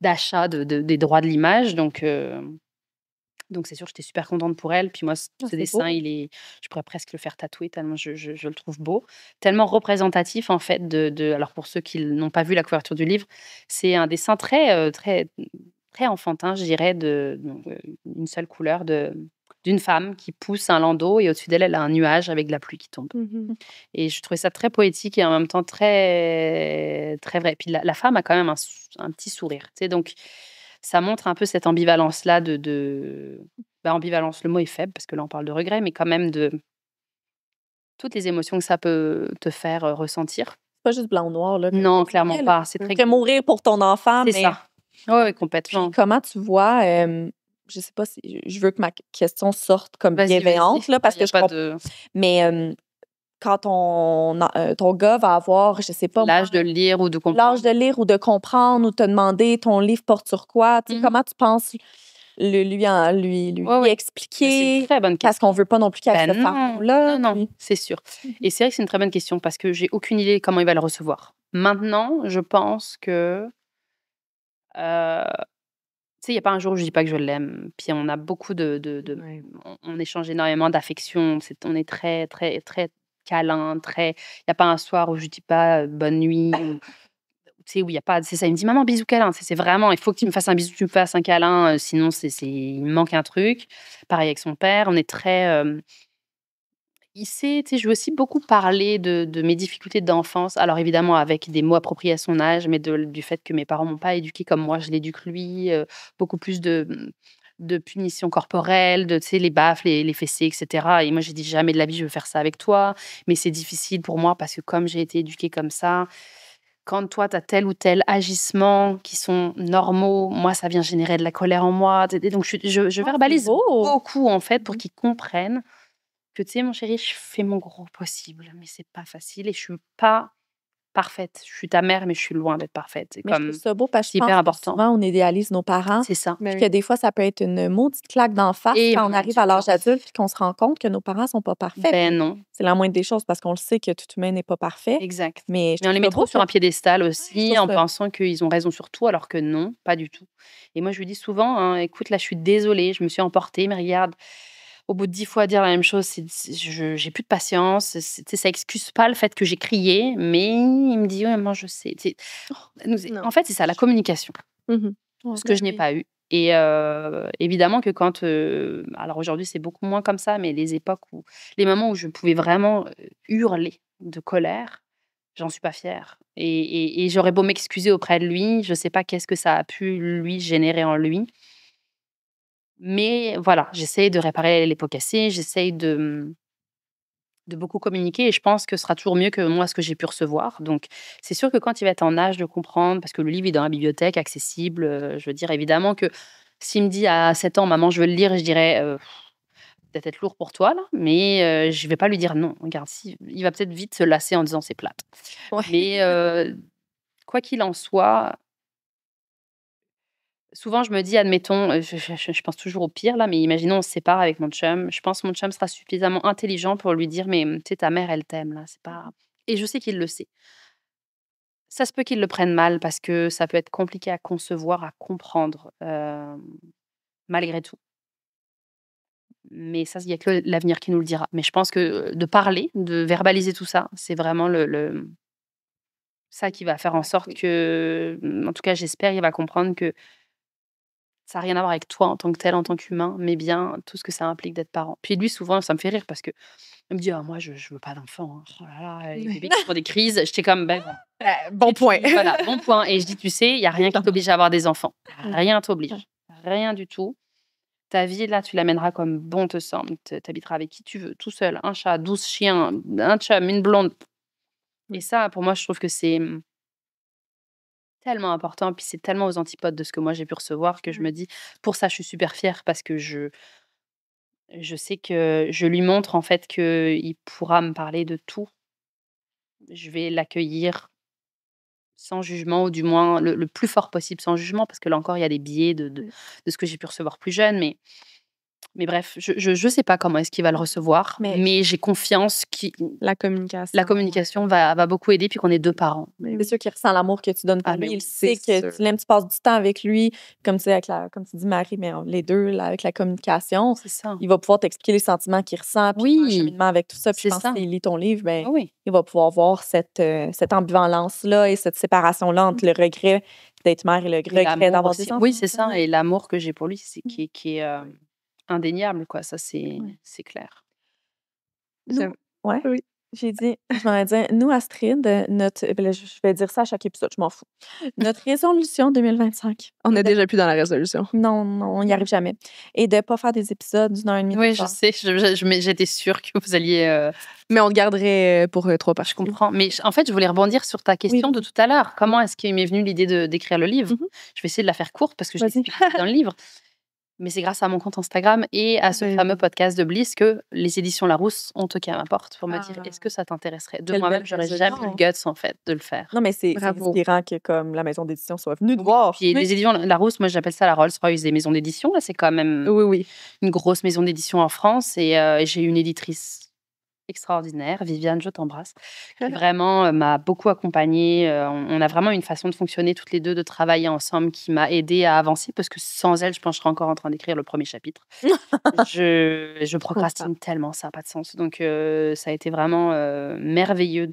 [SPEAKER 3] d'achat des droits de l'image donc c'est sûr, j'étais super contente pour elle. Puis moi, ce
[SPEAKER 2] Ah, c'est
[SPEAKER 3] dessin,
[SPEAKER 2] beau.
[SPEAKER 3] je pourrais presque le faire tatouer tellement je le trouve beau. Tellement représentatif en fait alors pour ceux qui n'ont pas vu la couverture du livre, c'est un dessin très enfantin, je dirais, une seule couleur d'une femme qui pousse un landau et au-dessus d'elle, elle a un nuage avec de la pluie qui tombe. Et je trouvais ça très poétique et en même temps très, très vrai. Puis la femme a quand même un petit sourire, tu sais, donc ça montre un peu cette ambivalence-là ambivalence, le mot est faible parce que là, on parle de regret, mais quand même de toutes les émotions que ça peut te faire ressentir.
[SPEAKER 2] C'est pas juste blanc ou noir, là.
[SPEAKER 3] Non, clairement
[SPEAKER 2] là.
[SPEAKER 3] pas. C'est
[SPEAKER 2] Tu
[SPEAKER 3] très...
[SPEAKER 2] peux mourir pour ton enfant,
[SPEAKER 3] C'est
[SPEAKER 2] mais
[SPEAKER 3] ça. Oui,
[SPEAKER 2] puis
[SPEAKER 3] complètement.
[SPEAKER 2] comment tu vois, je sais pas si je veux que ma question sorte comme
[SPEAKER 3] Vas-y,
[SPEAKER 2] bienveillante,
[SPEAKER 3] vas-y.
[SPEAKER 2] là, parce
[SPEAKER 3] Il y a
[SPEAKER 2] que je
[SPEAKER 3] pas
[SPEAKER 2] comprends.
[SPEAKER 3] de...
[SPEAKER 2] Mais quand ton gars va avoir, je sais pas,
[SPEAKER 3] l'âge de lire ou de comprendre.
[SPEAKER 2] l'âge de lire ou de comprendre ou te demander ton livre porte sur quoi, tu sais, comment tu penses lui
[SPEAKER 3] Ouais, ouais. C'est une
[SPEAKER 2] expliquer?
[SPEAKER 3] très bonne
[SPEAKER 2] Parce
[SPEAKER 3] question.
[SPEAKER 2] qu'on veut pas non plus qu'il y ait
[SPEAKER 3] Ben
[SPEAKER 2] ce
[SPEAKER 3] non,
[SPEAKER 2] fardeau-là.
[SPEAKER 3] non,
[SPEAKER 2] puis-
[SPEAKER 3] c'est sûr. Et c'est vrai que c'est une très bonne question parce que j'ai aucune idée comment il va le recevoir. Maintenant, je pense que, tu sais, il n'y a pas un jour où je dis pas que je l'aime. Puis on a beaucoup
[SPEAKER 4] Ouais.
[SPEAKER 3] on échange énormément d'affection. On est très, très, très câlin, très. Il n'y a pas un soir où je dis pas bonne nuit. Tu sais, où il y a pas. C'est ça, il me dit maman, bisous, câlin. C'est vraiment, il faut que tu me fasses un bisou, tu me fasses un câlin. Sinon, il me manque un truc. Pareil avec son père, on est très. Il sait, tu sais, je veux aussi beaucoup parler de mes difficultés d'enfance. Alors évidemment avec des mots appropriés à son âge, mais du fait que mes parents m'ont pas éduquée comme moi je l'éduque lui, beaucoup plus de punitions corporelles, tu sais, les baffes, les fessées, etc. Et moi j'ai dit jamais de la vie je veux faire ça avec toi, mais c'est difficile pour moi parce que comme j'ai été éduquée comme ça, quand toi tu as tel ou tel agissement qui sont normaux, moi ça vient générer de la colère en moi. Donc je verbalise
[SPEAKER 2] beau.
[SPEAKER 3] beaucoup en fait pour qu'ils comprennent que tu sais, mon chéri, je fais mon gros possible, mais c'est pas facile et je suis pas parfaite. Je suis ta mère, mais je suis loin d'être parfaite. C'est
[SPEAKER 2] Mais je trouve
[SPEAKER 3] comme,
[SPEAKER 2] ça beau parce que
[SPEAKER 3] c'est
[SPEAKER 2] je pense
[SPEAKER 3] hyper
[SPEAKER 2] que
[SPEAKER 3] important.
[SPEAKER 2] souvent, on idéalise nos parents.
[SPEAKER 3] C'est ça.
[SPEAKER 4] Mais
[SPEAKER 2] Puis que des fois, ça peut être une maudite claque d'en face
[SPEAKER 3] Et
[SPEAKER 2] quand on
[SPEAKER 3] mon
[SPEAKER 2] arrive
[SPEAKER 3] Dieu,
[SPEAKER 2] à l'âge
[SPEAKER 3] oui.
[SPEAKER 2] adulte puis qu'on se rend compte que nos parents sont pas parfaits.
[SPEAKER 3] Ben
[SPEAKER 2] Puis
[SPEAKER 3] non,
[SPEAKER 2] c'est la moindre des choses parce qu'on le sait que tout humain n'est pas parfait.
[SPEAKER 3] exact.
[SPEAKER 2] Mais je
[SPEAKER 3] Mais on
[SPEAKER 2] trouve
[SPEAKER 3] les
[SPEAKER 2] ça
[SPEAKER 3] met
[SPEAKER 2] beau
[SPEAKER 3] trop sur
[SPEAKER 2] que-
[SPEAKER 3] un piédestal
[SPEAKER 2] je
[SPEAKER 3] aussi,
[SPEAKER 2] trouve
[SPEAKER 3] en
[SPEAKER 2] ça-
[SPEAKER 3] pensant qu'ils ont raison sur tout, alors que non, pas du tout. Et moi, je lui dis souvent, hein, écoute, là, je suis désolée, je me suis emportée, mais regarde, au bout de 10 fois dire la même chose, j'ai plus de patience. Tu sais, ça excuse pas le fait que j'ai crié, mais il me dit, ouais, moi, je sais. Tu sais,
[SPEAKER 4] non.
[SPEAKER 3] en fait, c'est ça, la communication.
[SPEAKER 4] Mhm.
[SPEAKER 3] Ce que je n'ai pas eu. Et évidemment que quand... alors aujourd'hui, c'est beaucoup moins comme ça, mais les moments où je pouvais vraiment hurler de colère, j'en suis pas fière. Et j'aurais beau m'excuser auprès de lui, je sais pas qu'est-ce que ça a pu lui générer en lui. Mais voilà, j'essaie de réparer les pots cassés, j'essaie de beaucoup communiquer et je pense que ce sera toujours mieux que moi ce que j'ai pu recevoir. Donc, c'est sûr que quand il va être en âge de comprendre, parce que le livre est dans la bibliothèque, accessible, je veux dire, évidemment que s'il me dit à 7 ans, maman, je veux le lire, je dirais, peut-être être lourd pour toi, là, mais je vais pas lui dire non. Regarde, il va peut-être vite se lasser en disant c'est plate.
[SPEAKER 2] Ouais.
[SPEAKER 3] Mais quoi qu'il en soit, souvent, je me dis, admettons, je pense toujours au pire là, mais imaginons on se sépare avec mon chum. Je pense que mon chum sera suffisamment intelligent pour lui dire: «Mais, tu sais, ta mère, elle t'aime là, c'est pas» et je sais qu'il le sait. Ça se peut qu'il le prenne mal parce que ça peut être compliqué à concevoir, à comprendre, malgré tout. Mais ça, il y a que l'avenir qui nous le dira. Mais je pense que, de parler, de verbaliser tout ça, c'est vraiment ça qui va faire en sorte que, en tout cas, j'espère, il va comprendre que ça n'a rien à voir avec toi en tant que tel, en tant qu'humain, mais bien tout ce que ça implique d'être parent. Puis lui, souvent, ça me fait rire parce que il me dit: «Ah moi, je veux pas d'enfant, hein. Oh là là, les bébés qui font des crises». J'étais comme: «Ben,
[SPEAKER 4] Bon point.
[SPEAKER 3] voilà, bon point» et je dis: «Tu sais, il y a rien qui t'oblige à avoir des enfants.
[SPEAKER 2] Mmh.
[SPEAKER 3] Rien t'oblige, rien du tout. Ta vie, là, tu l'amèneras comme bon te semble. Tu habiteras avec qui tu veux, tout seul, un chat, 12 chiens, un chum, une blonde». Et ça, pour moi, je trouve que c'est, tellement important, puis c'est tellement aux antipodes de ce que moi j'ai pu recevoir que je me dis pour ça, je suis super fière parce que je sais que je lui montre en fait qu'il pourra me parler de tout. Je vais l'accueillir sans jugement ou du moins le plus fort possible sans jugement parce que là encore il y a des biais de ce que j'ai pu recevoir plus jeune, mais bref, je sais pas comment est-ce qu'il va le recevoir,
[SPEAKER 2] Mais-
[SPEAKER 3] mais j'ai confiance
[SPEAKER 4] La communication.
[SPEAKER 3] la communication va beaucoup aider puis qu'on est 2 parents.
[SPEAKER 2] C'est sûr qu'il ressent l'amour que tu donnes pour
[SPEAKER 3] Ah,
[SPEAKER 2] lui.
[SPEAKER 3] mais
[SPEAKER 2] Il
[SPEAKER 3] oui,
[SPEAKER 2] sait
[SPEAKER 4] c'est
[SPEAKER 2] que
[SPEAKER 4] sûr.
[SPEAKER 2] tu l'aimes, tu passes du temps avec lui, comme tu, comme tu dis, Marie, mais les deux, là, avec la communication.
[SPEAKER 3] C'est ça.
[SPEAKER 2] Il va pouvoir t'expliquer les sentiments qu'il ressent, puis
[SPEAKER 3] Oui,
[SPEAKER 2] un cheminement avec tout ça. Puis
[SPEAKER 3] c'est
[SPEAKER 2] je pense
[SPEAKER 3] ça.
[SPEAKER 2] qu'il lit ton livre, ben,
[SPEAKER 3] Ah oui.
[SPEAKER 2] il va pouvoir voir cette ambivalence-là et cette séparation-là entre le regret d'être mère et le
[SPEAKER 3] Et
[SPEAKER 2] regret
[SPEAKER 3] l'amour
[SPEAKER 2] d'avoir
[SPEAKER 3] aussi.
[SPEAKER 2] des enfants.
[SPEAKER 3] Oui, c'est ça et l'amour que j'ai pour lui, c'est qui est, indéniable quoi, ça c'est clair.
[SPEAKER 2] Nous-
[SPEAKER 4] J'aime-
[SPEAKER 2] Ouais.
[SPEAKER 4] Oui.
[SPEAKER 2] J'ai dit, je m'en ai dit, nous, Astrid, ben là, je vais dire ça à chaque épisode, je m'en fous. Notre résolution 2025.
[SPEAKER 4] On
[SPEAKER 2] est
[SPEAKER 4] a
[SPEAKER 2] de-
[SPEAKER 4] déjà plus dans la résolution.
[SPEAKER 2] Non, on n'y arrive jamais. Et de ne pas faire des épisodes d'une heure et demie.
[SPEAKER 3] Oui,
[SPEAKER 2] deux
[SPEAKER 3] je
[SPEAKER 2] heures.
[SPEAKER 3] sais. Mais j'étais sûre que vous alliez.
[SPEAKER 4] Mais on le garderait pour 3
[SPEAKER 3] Je
[SPEAKER 4] parties.
[SPEAKER 3] comprends. Mais en fait, je voulais rebondir sur ta question de tout à l'heure. Comment est-ce qu'il m'est venu l'idée d'écrire le livre?
[SPEAKER 2] Mhm.
[SPEAKER 3] Je vais essayer de la faire courte parce que je
[SPEAKER 2] Vas-y.
[SPEAKER 3] l'explique dans le livre. Mais c'est grâce à mon compte Instagram et à ce
[SPEAKER 4] Ben
[SPEAKER 3] fameux
[SPEAKER 4] oui.
[SPEAKER 3] podcast de Bliss que les éditions Larousse ont toqué à ma porte pour me dire
[SPEAKER 2] Ah.
[SPEAKER 3] est-ce que ça t'intéresserait? De
[SPEAKER 2] Quelle
[SPEAKER 3] moi-même,
[SPEAKER 2] belle
[SPEAKER 3] j'aurais jamais eu le guts en fait de le faire.
[SPEAKER 2] Non, mais c'est
[SPEAKER 4] Bravo.
[SPEAKER 2] inspirant que comme la maison d'édition soit venue te voir.
[SPEAKER 3] Puis les éditions Larousse, moi j'appelle ça la Rolls-Royce des maisons d'édition. Là, c'est quand même
[SPEAKER 4] Oui.
[SPEAKER 3] une grosse maison d'édition en France et j'ai une éditrice extraordinaire, Viviane, je t'embrasse, qui vraiment m'a beaucoup accompagnée. On a vraiment une façon de fonctionner toutes les deux, de travailler ensemble qui m'a aidée à avancer parce que sans elle, je pense que je serais encore en train d'écrire le premier chapitre. je procrastine tellement, ça n'a pas de sens. Donc ça a été vraiment merveilleux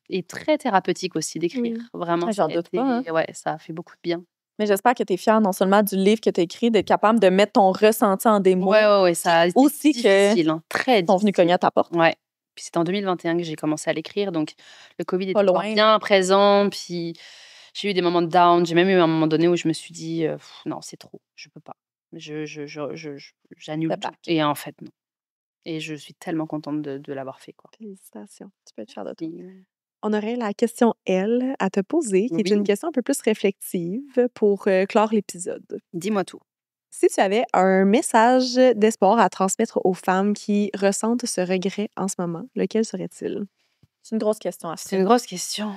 [SPEAKER 3] et très thérapeutique aussi d'écrire. Vraiment,
[SPEAKER 2] Ah, j'en doute pas, hein.
[SPEAKER 3] ouais, ça a fait beaucoup de bien.
[SPEAKER 2] Mais j'espère que tu es fière non seulement du livre que tu as écrit, d'être capable de mettre ton ressenti en des mots.
[SPEAKER 3] Ouais, ça a été
[SPEAKER 2] Aussi
[SPEAKER 3] difficile, hein, très
[SPEAKER 2] Ils sont venus cogner à ta porte.
[SPEAKER 3] Ouais. Puis c'était en 2021 que j'ai commencé à l'écrire, donc le Covid était
[SPEAKER 2] Pas
[SPEAKER 3] encore
[SPEAKER 2] loin.
[SPEAKER 3] bien présent. Puis j'ai eu des moments de down. J'ai même eu un moment donné où je me suis dit non, c'est trop, je peux pas. J'annule
[SPEAKER 2] Step
[SPEAKER 3] tout.
[SPEAKER 2] back.
[SPEAKER 3] Et en fait, non. Et je suis tellement contente de l'avoir fait, quoi.
[SPEAKER 4] Félicitations. Tu peux être fière de toi.
[SPEAKER 3] Et,
[SPEAKER 4] On aurait la question L à te poser, qui est
[SPEAKER 3] Oui.
[SPEAKER 4] une question un peu plus réflexive pour clore l'épisode.
[SPEAKER 3] dis-moi tout.
[SPEAKER 4] Si tu avais un message d'espoir à transmettre aux femmes qui ressentent ce regret en ce moment, lequel serait-il?
[SPEAKER 2] C'est une grosse question.
[SPEAKER 3] C'est une grosse question.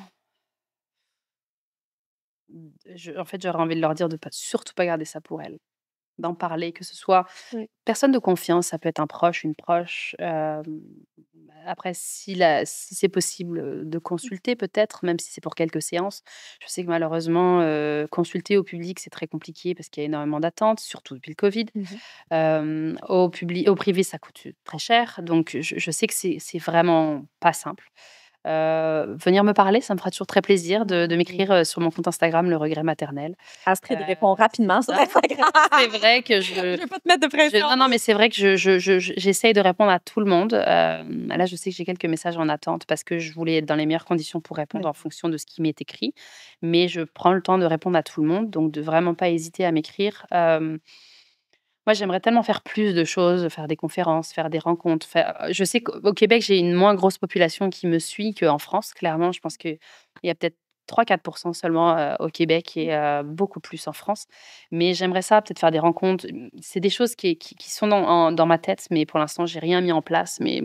[SPEAKER 3] En fait, j'aurais envie de leur dire de surtout pas garder ça pour elles. D'en parler, que ce soit
[SPEAKER 4] Oui.
[SPEAKER 3] personne de confiance, ça peut être un proche, une proche. Après, si c'est possible de consulter, peut-être, même si c'est pour quelques séances. Je sais que malheureusement, consulter au public, c'est très compliqué parce qu'il y a énormément d'attentes, surtout depuis le Covid. Au privé, ça coûte très cher. Donc, je sais que c'est vraiment pas simple. Venir me parler, ça me fera toujours très plaisir de m'écrire sur mon compte Instagram, Le Regret Maternel.
[SPEAKER 2] Astrid répond rapidement sur Instagram.
[SPEAKER 3] C'est vrai que
[SPEAKER 2] Je vais pas te mettre de pression.
[SPEAKER 3] non, mais c'est vrai que j'essaye de répondre à tout le monde. Là, je sais que j'ai quelques messages en attente parce que je voulais être dans les meilleures conditions pour répondre en fonction de ce qui m'est écrit. Mais je prends le temps de répondre à tout le monde, donc de vraiment pas hésiter à m'écrire. Moi, j'aimerais tellement faire plus de choses, faire des conférences, faire des rencontres. Je sais qu'au Québec, j'ai une moins grosse population qui me suit qu'en France. Clairement, je pense qu'il y a peut-être 3-4% seulement au Québec et beaucoup plus en France. Mais j'aimerais ça, peut-être faire des rencontres. C'est des choses qui sont dans ma tête, mais pour l'instant, j'ai rien mis en place. Mais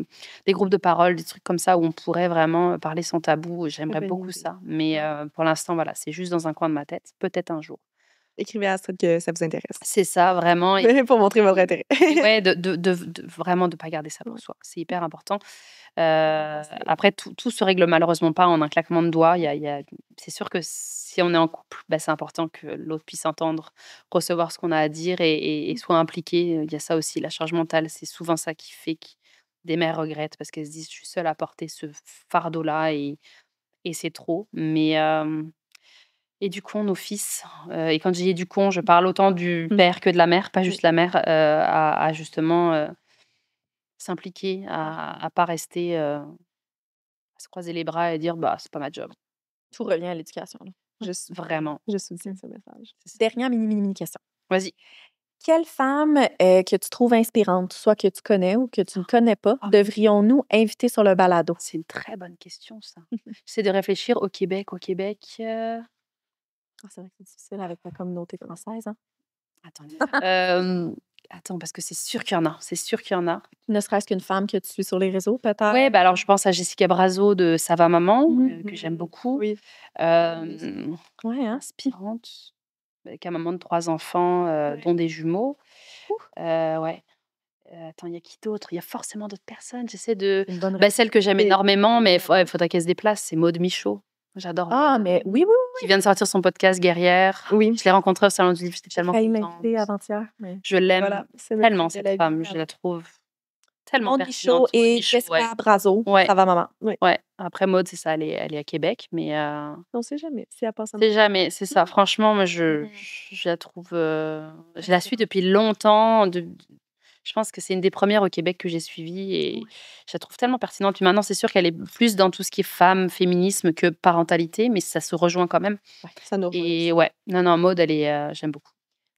[SPEAKER 3] des groupes de parole, des trucs comme ça où on pourrait vraiment parler sans tabou, j'aimerais
[SPEAKER 4] bonne
[SPEAKER 3] beaucoup
[SPEAKER 4] idée.
[SPEAKER 3] ça. Mais pour l'instant, voilà, c'est juste dans un coin de ma tête. Peut-être un jour.
[SPEAKER 4] Écrivez à Astrid que ça vous intéresse.
[SPEAKER 3] C'est ça, vraiment.
[SPEAKER 4] Pour montrer votre intérêt.
[SPEAKER 3] Ouais, vraiment de pas garder ça pour soi. C'est hyper important. Après, tout se règle malheureusement pas en un claquement de doigts. C'est sûr que si on est en couple, c'est important que l'autre puisse entendre, recevoir ce qu'on a à dire et soit impliqué. Il y a ça aussi, la charge mentale. C'est souvent ça qui fait que des mères regrettent parce qu'elles se disent je suis seule à porter ce fardeau-là et c'est trop. Mais éduquons nos fils. Et quand je dis éduquons, je parle autant du père que de la mère, pas juste la mère, à justement s'impliquer, à pas rester, à se croiser les bras et dire bah c'est pas ma job.
[SPEAKER 2] Tout revient à l'éducation. là.
[SPEAKER 3] Vraiment.
[SPEAKER 4] Je soutiens ce message.
[SPEAKER 2] Dernière mini question.
[SPEAKER 3] Vas-y.
[SPEAKER 2] Quelle femme que tu trouves inspirante, soit que tu connais ou que tu ne connais pas, devrions-nous inviter sur le balado?
[SPEAKER 3] C'est une très bonne question, ça. J'essaie de réfléchir au Québec.
[SPEAKER 2] C'est vrai que c'est difficile avec la communauté française. Hein?
[SPEAKER 3] Attends, parce que c'est sûr qu'il y en a. C'est sûr qu'il y en a.
[SPEAKER 2] Ne serait-ce qu'une femme que tu suis sur les réseaux, peut-être?
[SPEAKER 3] Ouais, bah alors je pense à Jessica Brazo de Ça va maman, que j'aime beaucoup.
[SPEAKER 4] Oui.
[SPEAKER 2] Ouais, hein?
[SPEAKER 3] Inspirante. Avec un maman de 3 enfants, dont des jumeaux. Ouais. Attends, il y a qui d'autre? Il y a forcément d'autres personnes. J'essaie de...
[SPEAKER 2] Une bonne
[SPEAKER 3] celle que j'aime
[SPEAKER 4] Et-
[SPEAKER 3] énormément, mais il faudrait qu'elle se déplace, c'est Maude Michaud. J'adore.
[SPEAKER 2] Ah, mais oui,
[SPEAKER 3] Qui vient de sortir son podcast Guerrière.
[SPEAKER 4] Oui.
[SPEAKER 3] Je l'ai rencontrée au Salon du Livre, j'étais
[SPEAKER 2] j'ai
[SPEAKER 3] tellement
[SPEAKER 2] failli
[SPEAKER 3] contente.
[SPEAKER 2] l'inviter avant-hier. Mais...
[SPEAKER 3] Je l'aime
[SPEAKER 4] Voilà, c'est
[SPEAKER 3] tellement,
[SPEAKER 4] de
[SPEAKER 3] cette
[SPEAKER 4] la vie.
[SPEAKER 3] femme. Je la trouve tellement
[SPEAKER 2] Maud
[SPEAKER 3] pertinente.
[SPEAKER 2] Michaud et
[SPEAKER 3] Maud Michaud,
[SPEAKER 2] Jessica Brazo,
[SPEAKER 3] Ouais.
[SPEAKER 2] ça va maman.
[SPEAKER 3] Ouais. Après, Maude, c'est ça, elle est à Québec, mais
[SPEAKER 4] On sait jamais si elle passe en
[SPEAKER 3] c'est jamais, c'est ça. Franchement, moi, je la trouve... je la suis depuis longtemps. Je pense que c'est une des premières au Québec que j'ai suivie et je la trouve tellement pertinente. Puis maintenant, c'est sûr qu'elle est plus dans tout ce qui est femme, féminisme que parentalité, mais ça se rejoint quand même.
[SPEAKER 4] Ouais, ça nous rejoint
[SPEAKER 3] Et
[SPEAKER 4] aussi.
[SPEAKER 3] ouais, non, Maud, j'aime beaucoup.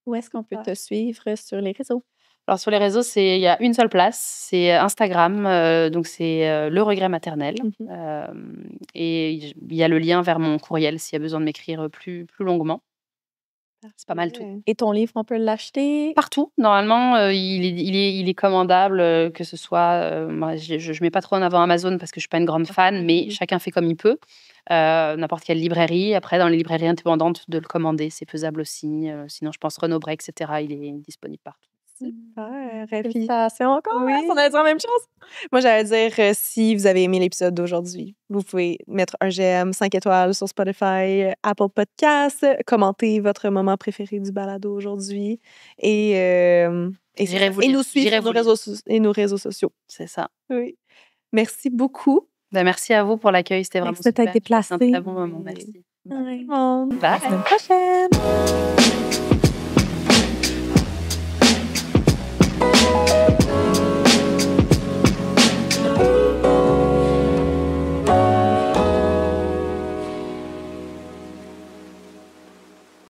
[SPEAKER 2] Où est-ce qu'on peut te suivre sur les réseaux?
[SPEAKER 3] Alors sur les réseaux, il y a une seule place, c'est Instagram, donc c'est Le Regret Maternel. Et il y a le lien vers mon courriel s'il y a besoin de m'écrire plus longuement. C'est pas mal tout.
[SPEAKER 4] Ouais.
[SPEAKER 2] Et ton livre, on peut l'acheter?
[SPEAKER 3] Partout, normalement, il est commandable, que ce soit, moi je mets pas trop en avant Amazon parce que je suis pas une grande fan, mais chacun fait comme il peut. N'importe quelle librairie. Après, dans les librairies indépendantes, de le commander, c'est faisable aussi. Sinon, je pense Renaud Bré, et cetera, il est disponible partout.
[SPEAKER 4] Super, Rafi.
[SPEAKER 2] Félicitations encore!
[SPEAKER 4] Oui.
[SPEAKER 2] On allait dire la même chose.
[SPEAKER 4] Moi, j'allais dire, si vous avez aimé l'épisode d'aujourd'hui, vous pouvez mettre un j'aime, 5 étoiles sur Spotify, Apple Podcasts, commenter votre moment préféré du balado aujourd'hui et
[SPEAKER 3] J'irai vous
[SPEAKER 4] et
[SPEAKER 3] lire.
[SPEAKER 4] nous suivre
[SPEAKER 3] J'irai
[SPEAKER 4] sur
[SPEAKER 3] vous lire.
[SPEAKER 4] nos réseaux sociaux.
[SPEAKER 3] C'est ça.
[SPEAKER 4] Oui. Merci beaucoup.
[SPEAKER 3] Ben, merci à vous pour l'accueil, c'était vraiment
[SPEAKER 2] Merci de t'être
[SPEAKER 3] super. J'ai passé un
[SPEAKER 2] déplacée.
[SPEAKER 3] très bon moment, merci.
[SPEAKER 4] Tout le monde.
[SPEAKER 3] Bye.
[SPEAKER 2] À la semaine prochaine!